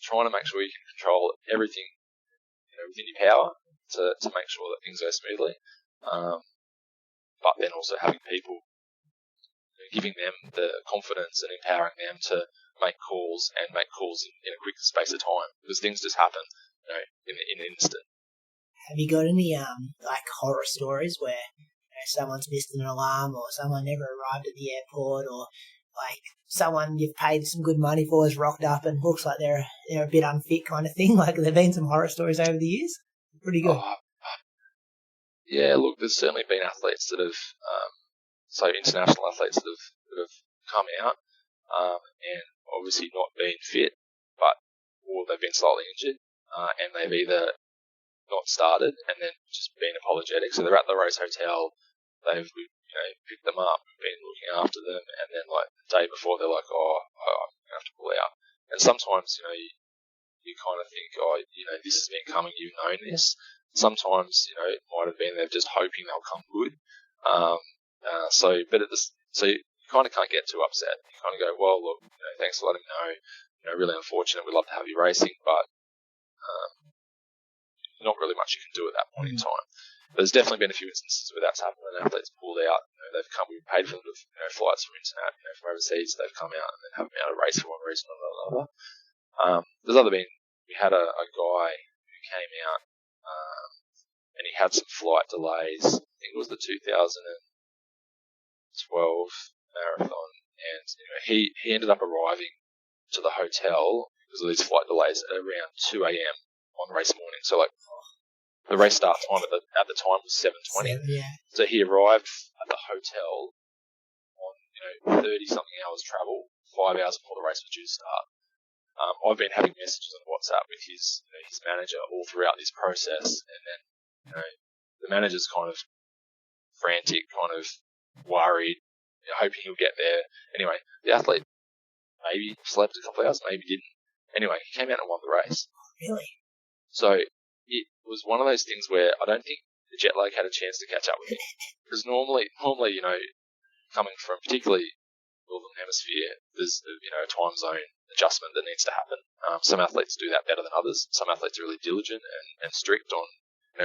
trying to make sure you can control everything, within your power to make sure that things go smoothly. But then also having people, giving them the confidence and empowering them to make calls and make calls in a quick space of time, because things just happen, in an instant. Have you got any like horror stories where someone's missed an alarm, or someone never arrived at the airport, or like someone you've paid some good money for has rocked up and looks like they're a bit unfit kind of thing? Like, there've been some horror stories over the years. Pretty good. Yeah, look, there's certainly been athletes that have, international athletes that have come out, and obviously not been fit, but or they've been slightly injured, and they've either not started and then just been apologetic. So they're at the race hotel, they've picked them up, been looking after them, and then like the day before they're like, I'm gonna have to pull out. And sometimes you kind of think, this has been coming, you've known this. Sometimes it might have been they're just hoping they'll come good. So you kind of can't get too upset. You kind of go, well, look, thanks for letting me know. Really unfortunate. We'd love to have you racing, but not really much you can do at that point in time. There's definitely been a few instances where that's happened when athletes pulled out. We've paid for them with flights from internet, from overseas. They've come out and then haven't been able to race for one reason or another. We had a guy who came out and he had some flight delays. I think it was the 2012 marathon, and he ended up arriving to the hotel because of these flight delays at around 2 a.m. on race morning. So like the race start time at the time was 7:20. Yeah. So he arrived at the hotel on 30 something hours travel, 5 hours before the race was due to start. I've been having messages on WhatsApp with his manager all throughout this process, and then the manager's kind of frantic, kind of worried, hoping he'll get there. Anyway, the athlete maybe slept a couple of hours, maybe didn't. Anyway, he came out and won the race. Really? So it was one of those things where I don't think the jet lag had a chance to catch up with him. Because normally, coming from particularly Northern Hemisphere, there's a time zone adjustment that needs to happen. Some athletes do that better than others. Some athletes are really diligent and strict on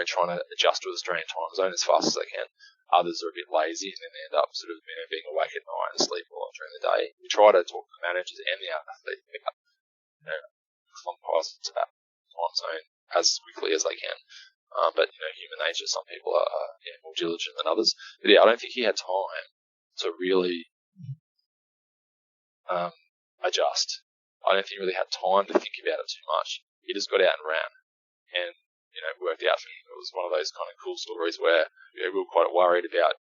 trying to adjust to the Australian time zone as fast as they can. Others are a bit lazy and then they end up sort of being awake at night and sleeping a lot during the day. We try to talk to the managers and the athletes about long passes to that time zone as quickly as they can. But human nature, some people are more diligent than others. But yeah, I don't think he had time to really adjust. I don't think he really had time to think about it too much. He just got out and ran, and worked out for him. It was one of those kind of cool stories where we were quite worried about.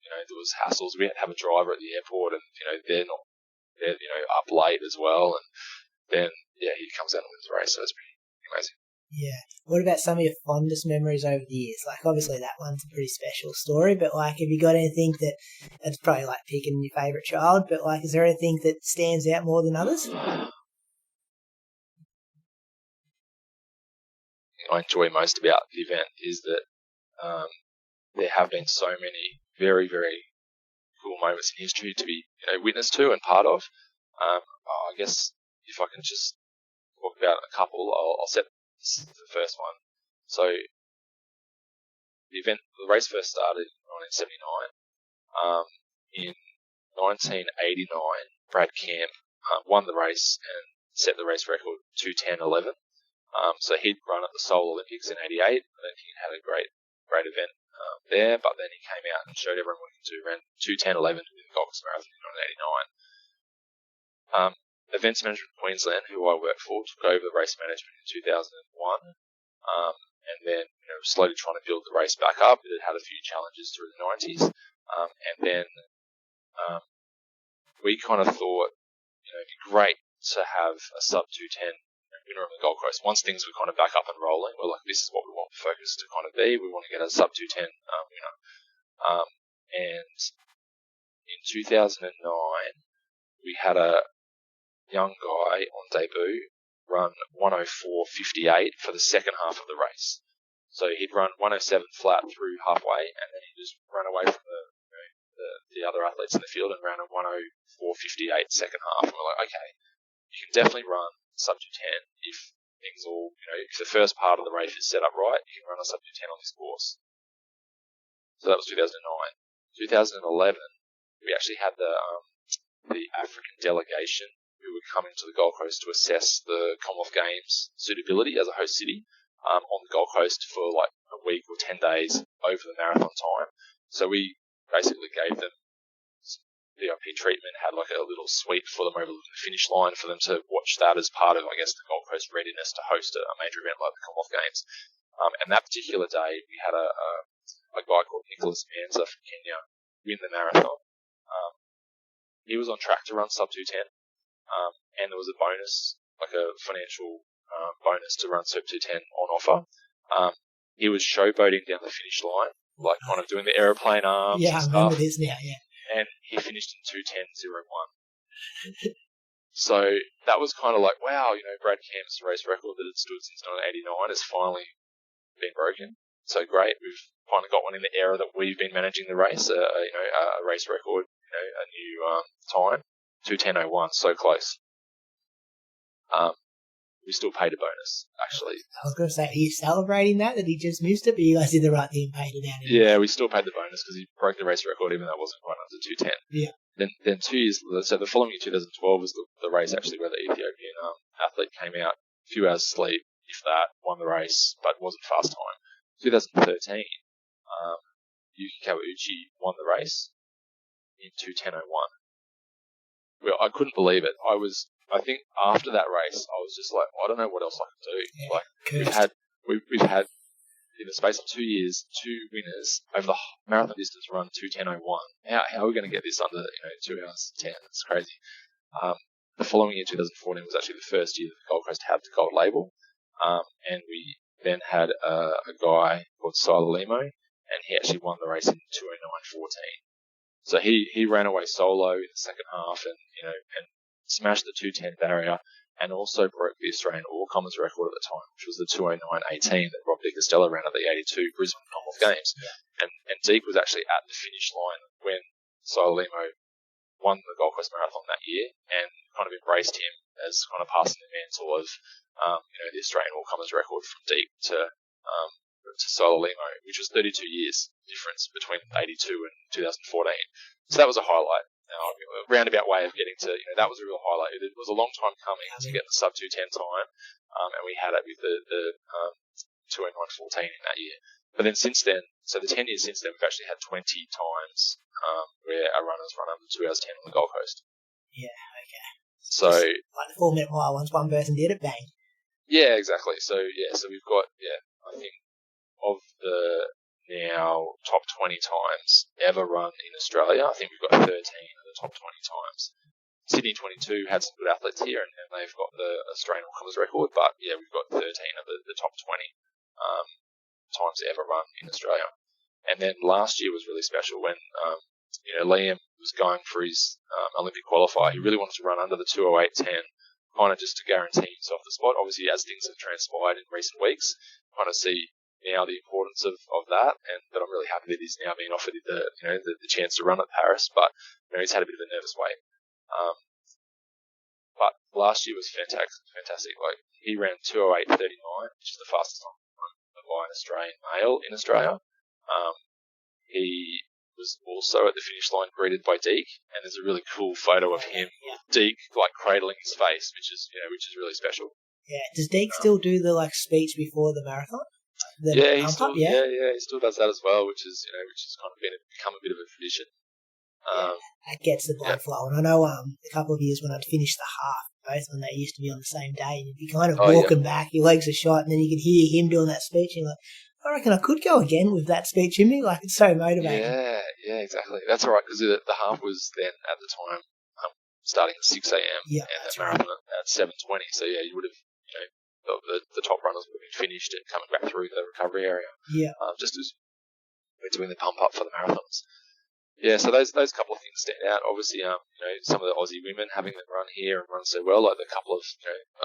There was hassles. We had to have a driver at the airport, and they're up late as well. And then he comes out and wins the race. So it's pretty amazing. Yeah. What about some of your fondest memories over the years? Like, obviously that one's a pretty special story, but like, have you got anything that's probably like picking your favourite child, but like, is there anything that stands out more than others? I enjoy most about the event is that there have been so many very, very cool moments in history to be witness to and part of. I guess if I can just talk about a couple, I'll set the first one. So the race first started in 1979. In 1989, Brad Camp won the race and set the race record 2:10:11. So he'd run at the Seoul Olympics in '88. I don't think he had a great event there, but then he came out and showed everyone what he could do. Ran 2:10:11 to win the Gold Coast Marathon in 1989. Events Management Queensland, who I work for, took over the race management in 2001, and then slowly trying to build the race back up. It had a few challenges through the 90s, and then we kind of thought it'd be great to have a sub 2:10 winner on the Gold Coast. Once things were kind of back up and rolling, we're like, this is what we want the focus to kind of be. We want to get a sub 2:10 winner. And in 2009, we had a young guy on debut run 1:04:58 for the second half of the race. So he'd run 1:07 flat through halfway, and then he just ran away from the other athletes in the field and ran a 1:04:58 second half. And we're like, okay, you can definitely run sub 2:10 if things all, if the first part of the race is set up right, you can run a sub 2:10 on this course. So that was 2009. 2011, we actually had the African delegation who were coming to the Gold Coast to assess the Commonwealth Games suitability as a host city on the Gold Coast for like a week or 10 days over the marathon time. So we basically gave them VIP treatment, had like a little suite for them over the finish line for them to watch that as part of, I guess, the Gold Coast readiness to host a major event like the Commonwealth Games. And that particular day, we had a guy called Nicholas Manza from Kenya win the marathon. He was on track to run sub 2:10, and there was a bonus, like a financial bonus to run Super 210 on offer. He was showboating down the finish line, like kind of doing the aeroplane arms Yeah, and I stuff. remember this now, yeah. And he finished in 2:10.01. So that was kind of like, wow, Brad Camp's race record that had stood since 1989 has finally been broken. So great, we've finally got one in the era that we've been managing the race, a race record, a new time, 2:10.01, so close. We still paid a bonus, actually. I was going to say, are you celebrating that he just missed it, but you guys did the right thing and paid it out? Yeah, we still paid the bonus because he broke the race record, even though it wasn't quite under 2:10. Yeah. Then 2 years, so the following year, 2012, was the race actually where the Ethiopian athlete came out, a few hours sleep, if that, won the race, but wasn't fast time. 2013, Yuki Kawauchi won the race in 2:10.01. Well, I couldn't believe it. I think after that race, I was just like, I don't know what else I can do. Yeah, like we've had in the space of 2 years, 2 winners over the marathon distance run 2:10.01. How are we going to get this under 2 hours 10? It's crazy. The following year, 2014, was actually the first year that the Gold Coast had the gold label, and we then had a guy called Sila Limo, and he actually won the race in 2:09.14. So he ran away solo in the second half, and smashed the 2:10 barrier, and also broke the Australian all-comers record at the time, which was the 2:09.18 that Rob De Castella ran at the 82 Brisbane Commonwealth Games. Yeah. And Deek was actually at the finish line when Sila Limo won the Gold Coast Marathon that year, and kind of embraced him as kind of passing the mantle of the Australian all-comers record from Deek to Sila Limo, which was 32 years difference between 82 and 2014. So that was a highlight. A roundabout way of getting to, that was a real highlight. It was a long time coming to get the sub 2:10 time, and we had it with the 2:09.14 in that year. But then since then, so the 10 years since then, we've actually had 20 times where our runners run under 2 hours 10 on the Gold Coast. Yeah, okay. So like the 4 minute mile, once one person did it, bang. Yeah, exactly. So we've got, I think of the now top 20 times ever run in Australia, I think we've got 13 of the top 20 times. Sydney 22 had some good athletes here, and they've got the Australian all-comers record, but we've got 13 of the top 20 times ever run in Australia. And then last year was really special when Liam was going for his Olympic qualifier. He really wanted to run under the 2:08.10, kind of just to guarantee himself the spot. Obviously, as things have transpired in recent weeks, kind of see now the importance of that, but I'm really happy that he's now being offered the chance to run at Paris. But he's had a bit of a nervous wait. But last year was fantastic. Like, he ran 2:08.39, which is the fastest time by an Australian male in Australia. He was also at the finish line greeted by Deek, and there's a really cool photo of him, Deek, like cradling his face, which is really special. Yeah. Does Deek still do the speech before the marathon? He still does that as well, which is kind of become a bit of a tradition. That gets the blood flowing. I know a couple of years when I'd finished the half, both when they used to be on the same day, and you'd be kind of walking back, your legs are shot, and then you could hear him doing that speech, and you're like, I reckon I could go again with that speech in me. Like, it's so motivating. Yeah, exactly. That's all right, because the half was then at the time starting at 6 a.m. and the marathon at 7:20. So you would have, the top runners would have been finished and coming back through the recovery area. Yeah. Just as we're doing the pump up for the marathons. Yeah, so those couple of things stand out. Obviously, some of the Aussie women having them run here and run so well, like the couple of,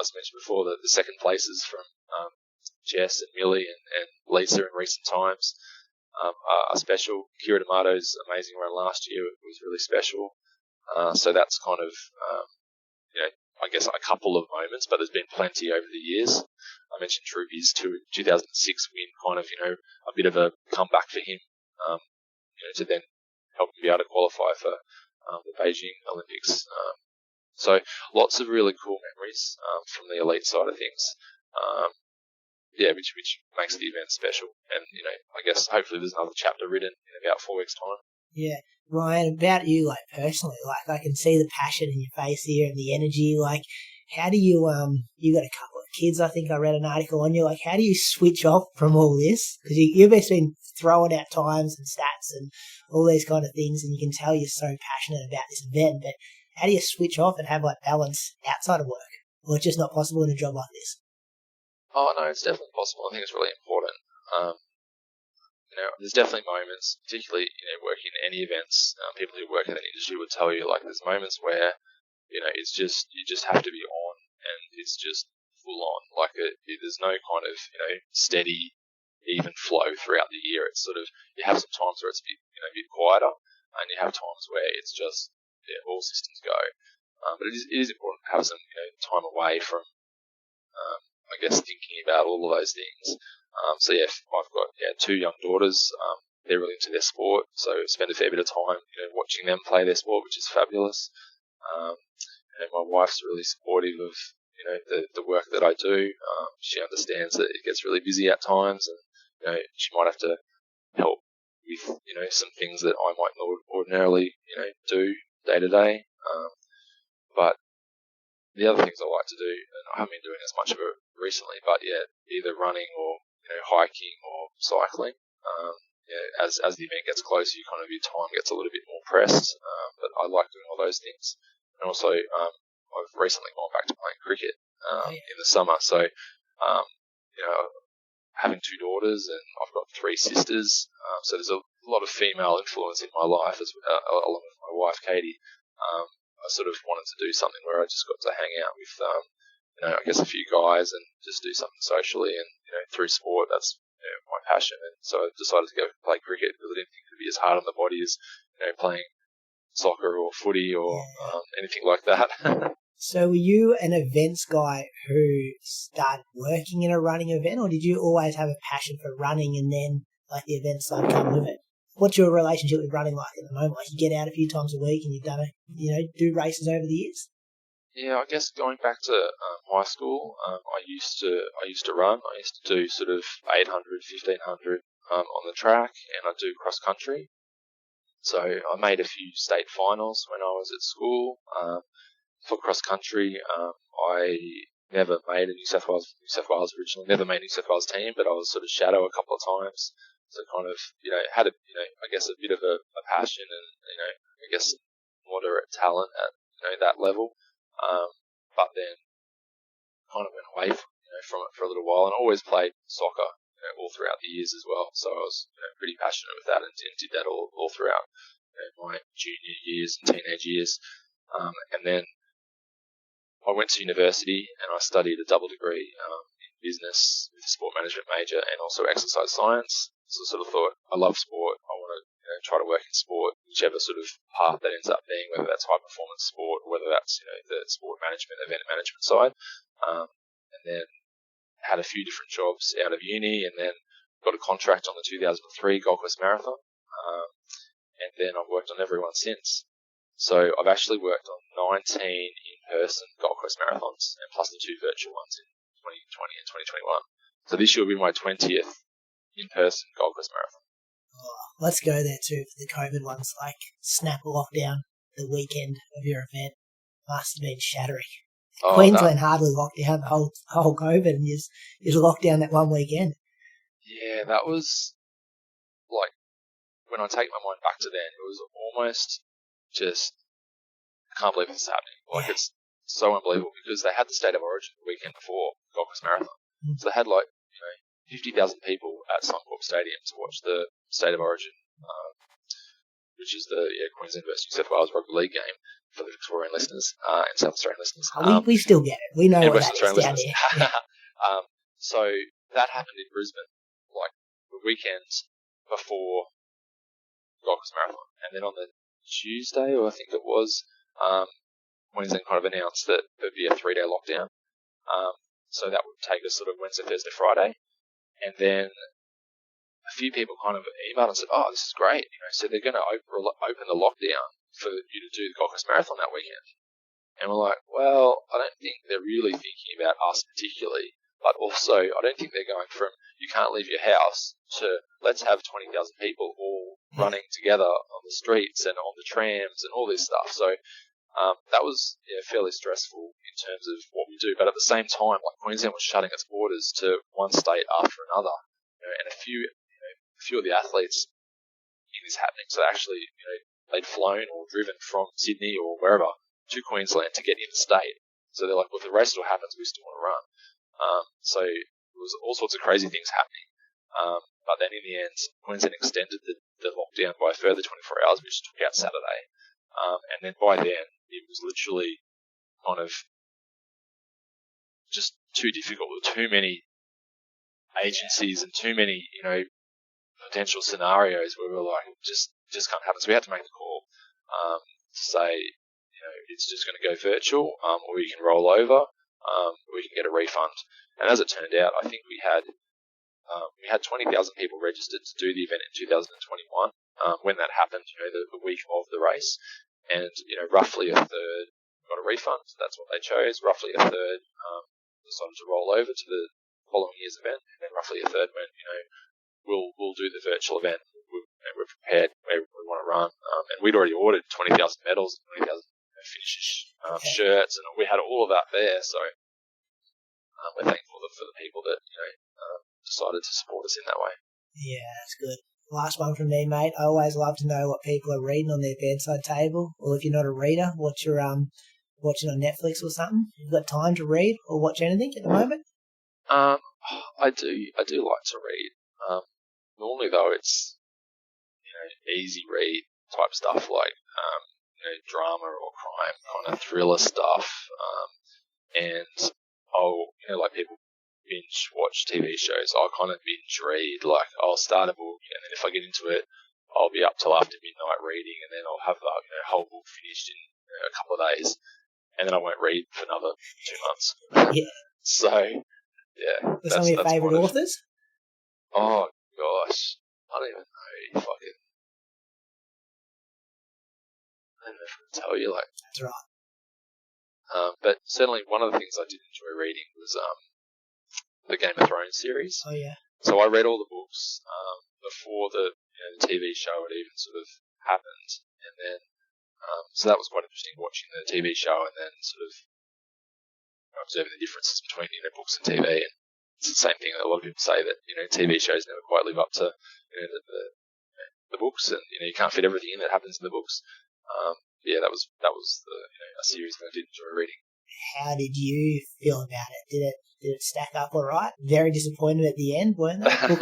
as mentioned before, the second places from Jess and Millie and Lisa in recent times are special. Kira D'Amato's amazing run last year was really special. So that's kind of, I guess a couple of moments, but there's been plenty over the years. I mentioned Truby's 2006 win, kind of, a bit of a comeback for him, to then help him be able to qualify for the Beijing Olympics. So lots of really cool memories from the elite side of things. Which makes the event special. And, I guess hopefully there's another chapter written in about 4 weeks' time. Yeah. Ryan, about you, personally, I can see the passion in your face here and the energy. How do you, you got a couple of kids, I think I read an article on you. How do you switch off from all this? Because you've been throwing out times and stats and all these kind of things, and you can tell you're so passionate about this event, but how do you switch off and have balance outside of work? Or it's just not possible in a job like this? Oh no, it's definitely possible. I think it's really important. There's definitely moments, particularly working in any events. People who work in that industry would tell you like there's moments where it's just you just have to be on, and it's just full on. Like there's no kind of steady, even flow throughout the year. It's sort of you have some times where it's a bit quieter, and you have times where it's just all systems go. But it is important to have some time away from I guess thinking about all of those things. So yeah, I've got two young daughters. They're really into their sport, so I spend a fair bit of time watching them play their sport, which is fabulous. My wife's really supportive of the work that I do. She understands that it gets really busy at times, and she might have to help with some things that I might not ordinarily do day to day. But the other things I like to do, and I haven't been doing as much of it recently, but either running or hiking or cycling. As the event gets closer, your time gets a little bit more pressed. But I like doing all those things, and also I've recently gone back to playing cricket in the summer. So having two daughters and I've got three sisters, so there's a lot of female influence in my life along with my wife Katie. I sort of wanted to do something where I just got to hang out with, I guess a few guys and just do something socially. And through sport, that's my passion. And so I decided to go play cricket because I didn't think it would be as hard on the body as playing soccer or footy or anything like that. So were you an events guy who started working in a running event, or did you always have a passion for running and then like the events started come with it? What's your relationship with running like at the moment? Like you get out a few times a week and you've done do races over the years? Yeah, I guess going back to high school, I used to run. I used to do sort of 800, 1500 on the track, and I do cross country. So I made a few state finals when I was at school. For cross country, I never made a New South Wales originally, never made New South Wales team, but I was sort of shadow a couple of times. So kind of, had I guess a bit of a passion and, I guess moderate talent at, that level. But then kind of went away from it for a little while and always played soccer, all throughout the years as well. So I was, pretty passionate with that and did that all throughout my junior years and teenage years. And then I went to university and I studied a double degree in business with a sport management major and also exercise science. So I sort of thought, I love sport. I want to try to work in sport, whichever sort of path that ends up being, whether that's high performance sport or whether that's the sport management, event management side. And then had a few different jobs out of uni, and then got a contract on the 2003 Gold Coast Marathon. And then I've worked on every one since. So I've actually worked on 19 in-person Gold Coast marathons and plus the two virtual ones in 2020 and 2021. So this year will be my 20th in-person Gold Coast marathon. Oh, let's go there too for the COVID ones. Like snap lockdown the weekend of your event must have been shattering. Queensland hardly locked down the whole COVID, and you locked down that one weekend. Yeah, that was like when I take my mind back to then, it was almost just I can't believe this is happening. Like it's so unbelievable because they had the State of Origin the weekend before Gold Coast Marathon, so they had 50,000 people at Suncorp Stadium to watch the State of Origin, which is the Queensland versus New South Wales rugby league game for the Victorian listeners and South Australian listeners. We still get it. We know what West that Australian is down here. So that happened in Brisbane, like the weekend before Gold Coast Marathon, and then on the Tuesday, or I think it was, Queensland kind of announced that there'd be a 3-day lockdown. So that would take us sort of Wednesday, Thursday, Friday. And then a few people kind of emailed and said, oh, this is great. So they're going to open the lockdown for you to do the Gold Coast Marathon that weekend. And we're like, well, I don't think they're really thinking about us particularly. But also, I don't think they're going from you can't leave your house to let's have 20,000 people all running together on the streets and on the trams and all this stuff. So that was fairly stressful in terms of what we do. But at the same time, like Queensland was shutting its borders to one state after another, and a few of the athletes in this happening. So actually, they'd flown or driven from Sydney or wherever to Queensland to get interstate. So they're like, well, if the race still happens, we still want to run. So was all sorts of crazy things happening. But then in the end, Queensland extended the lockdown by a further 24 hours, which took out Saturday. And then by then, it was literally kind of just too difficult. There were too many agencies and too many, potential scenarios where we were like, just can't happen. So we had to make the call to say, it's just going to go virtual, or you can roll over, or you can get a refund. And as it turned out, I think we had 20,000 people registered to do the event in 2021. When that happened, the week of the race, and roughly a third got a refund. So that's what they chose. Roughly a third decided to roll over to the following year's event, and then roughly a third went, we'll do the virtual event. We're prepared where we want to run, and we'd already ordered 20,000 medals, 20,000 finishes, shirts, and we had all of that there. So we're thankful for the people that decided to support us in that way. Yeah, that's good. Last one from me, mate. I always love to know what people are reading on their bedside table, or if you're not a reader, what you're watching on Netflix or something. You've got time to read or watch anything at the moment? I do like to read. Normally though, it's easy read type stuff like drama or crime kind of thriller stuff, and I'll like people binge watch TV shows. I'll kind of binge read. Like I'll start a book, and then if I get into it, I'll be up till after midnight reading, and then I'll have the whole book finished in a couple of days, and then I won't read for another 2 months. Yeah. So yeah. What's some of your favourite authors? Oh gosh, I don't even know if I can. I don't know if I can tell you. Like that's right. But certainly one of the things I did enjoy reading was the Game of Thrones series. Oh yeah. So I read all the books before the TV show had even sort of happened, and then so that was quite interesting watching the TV show and then sort of observing the differences between books and TV. And it's the same thing that a lot of people say that TV shows never quite live up to the books, and you can't fit everything in that happens in the books. Yeah, that was a series that I did enjoy reading. How did you feel about it? Did it stack up all right? Very disappointed at the end, weren't they?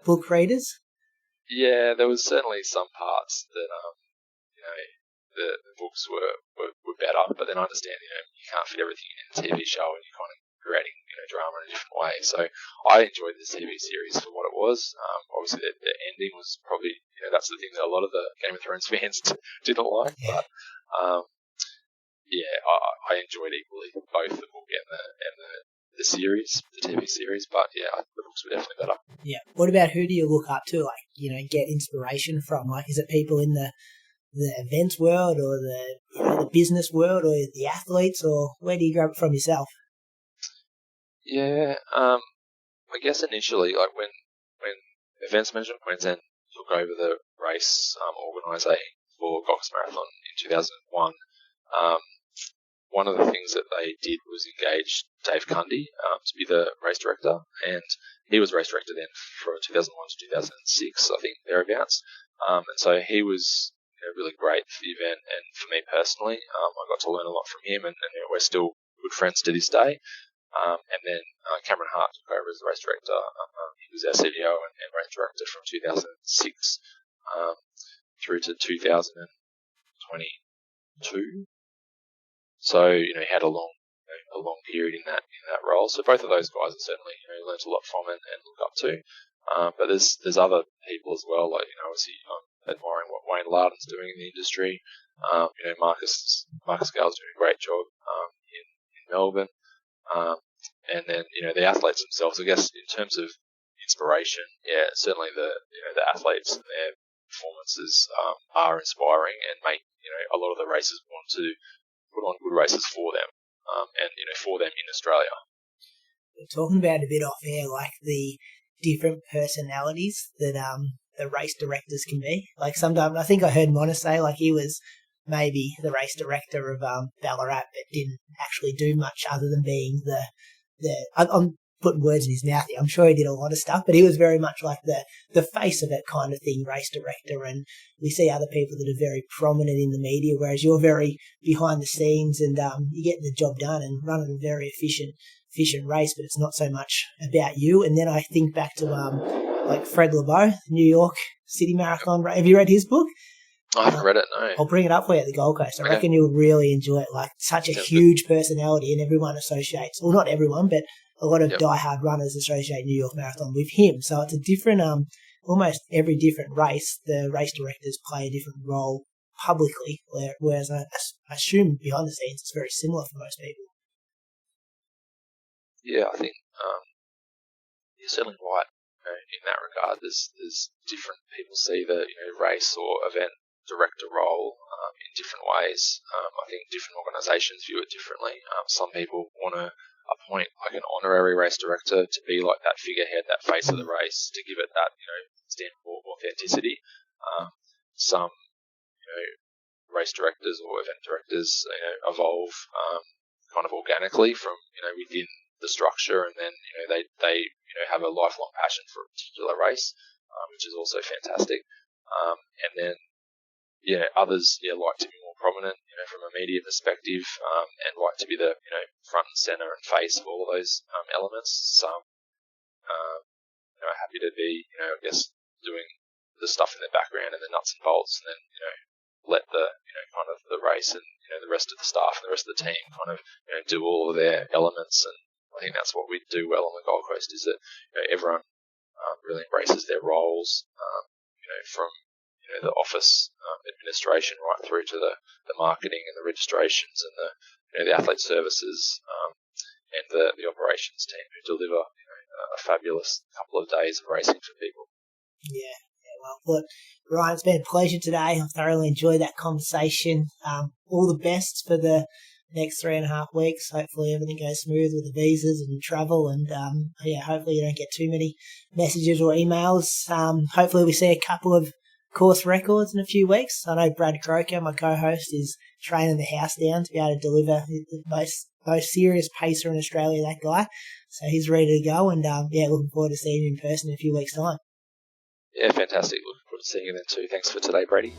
Book readers? Yeah, there was certainly some parts that the books were better, but then I understand you can't fit everything in a TV show, and you're kind of creating drama in a different way. So I enjoyed this TV series for what it was. Obviously, the ending was probably that's the thing that a lot of the Game of Thrones fans didn't like, yeah. But yeah, I enjoyed equally both the book and the series, the TV series. But yeah, the books were definitely better. Yeah. What about who do you look up to? Like get inspiration from? Like, is it people in the events world or the business world or the athletes, or where do you grab it from yourself? Yeah, I guess initially, like when Events Management Queensland took over the race organising for Gold Coast Marathon in 2001, one of the things that they did was engage Dave Cundy to be the race director, and he was race director then for 2001 to 2006, I think, thereabouts. And so he was really great for the event, and for me personally, I got to learn a lot from him, and we're still good friends to this day. And then Cameron Hart took over as the race director. He was our CDO and race director from 2006 through to 2022. So he had a long period in that role. So both of those guys are certainly learned a lot from and look up to. But there's other people as well. Like obviously I'm admiring what Wayne Larden's doing in the industry. Marcus Gale's doing a great job in Melbourne. And then the athletes themselves. I guess in terms of inspiration, yeah, certainly the athletes and their performances are inspiring and make a lot of the races want to put on good races for them, and for them in Australia. We're talking about a bit off air, like the different personalities that the race directors can be. Like sometimes I think I heard Mona say like he was maybe the race director of Ballarat, but didn't actually do much other than being I'm putting words in his mouth here. I'm sure he did a lot of stuff, but he was very much like the face of it kind of thing, race director. And we see other people that are very prominent in the media, whereas you're very behind the scenes and you get the job done and running a very efficient efficient race, but it's not so much about you. And then I think back to like Fred Lebow, New York City Marathon. Have you read his book? I haven't read it, no. I'll bring it up for you at the Gold Coast. I reckon you'll really enjoy it. Like, such a huge personality, and everyone associates, well, not everyone, but a lot of diehard runners associate New York Marathon with him. So it's a different, almost every different race, the race directors play a different role publicly, whereas I assume behind the scenes it's very similar for most people. Yeah, I think you're certainly right. In that regard, there's different people see the race or event director role in different ways. I think different organisations view it differently. Some people want to appoint like an honorary race director to be like that figurehead, that face of the race, to give it that stamp of authenticity. Some race directors or event directors evolve kind of organically from within the structure, and then they have a lifelong passion for a particular race, which is also fantastic. And then others like to be more prominent from a media perspective, and like to be the front and center and face of all of those elements. Some are happy to be I guess doing the stuff in the background and the nuts and bolts, and then let the kind of the race and the rest of the staff and the rest of the team kind of do all of their elements. And I think that's what we do well on the Gold Coast, is that everyone really embraces their roles, from the office administration right through to the marketing and the registrations and the athlete services, and the operations team who deliver a fabulous couple of days of racing for people. Yeah. Well, look, Ryan, it's been a pleasure today. I've thoroughly enjoyed that conversation. All the best for the next 3.5 weeks. Hopefully everything goes smooth with the visas and travel, and hopefully you don't get too many messages or emails. Hopefully we see a couple of course records in a few weeks. I know Brad Croker, my co-host, is training the house down to be able to deliver the most serious pacer in Australia, that guy. So he's ready to go, and looking forward to seeing him in person in a few weeks' time. Yeah, fantastic. Looking forward to seeing you then too. Thanks for today, Brady.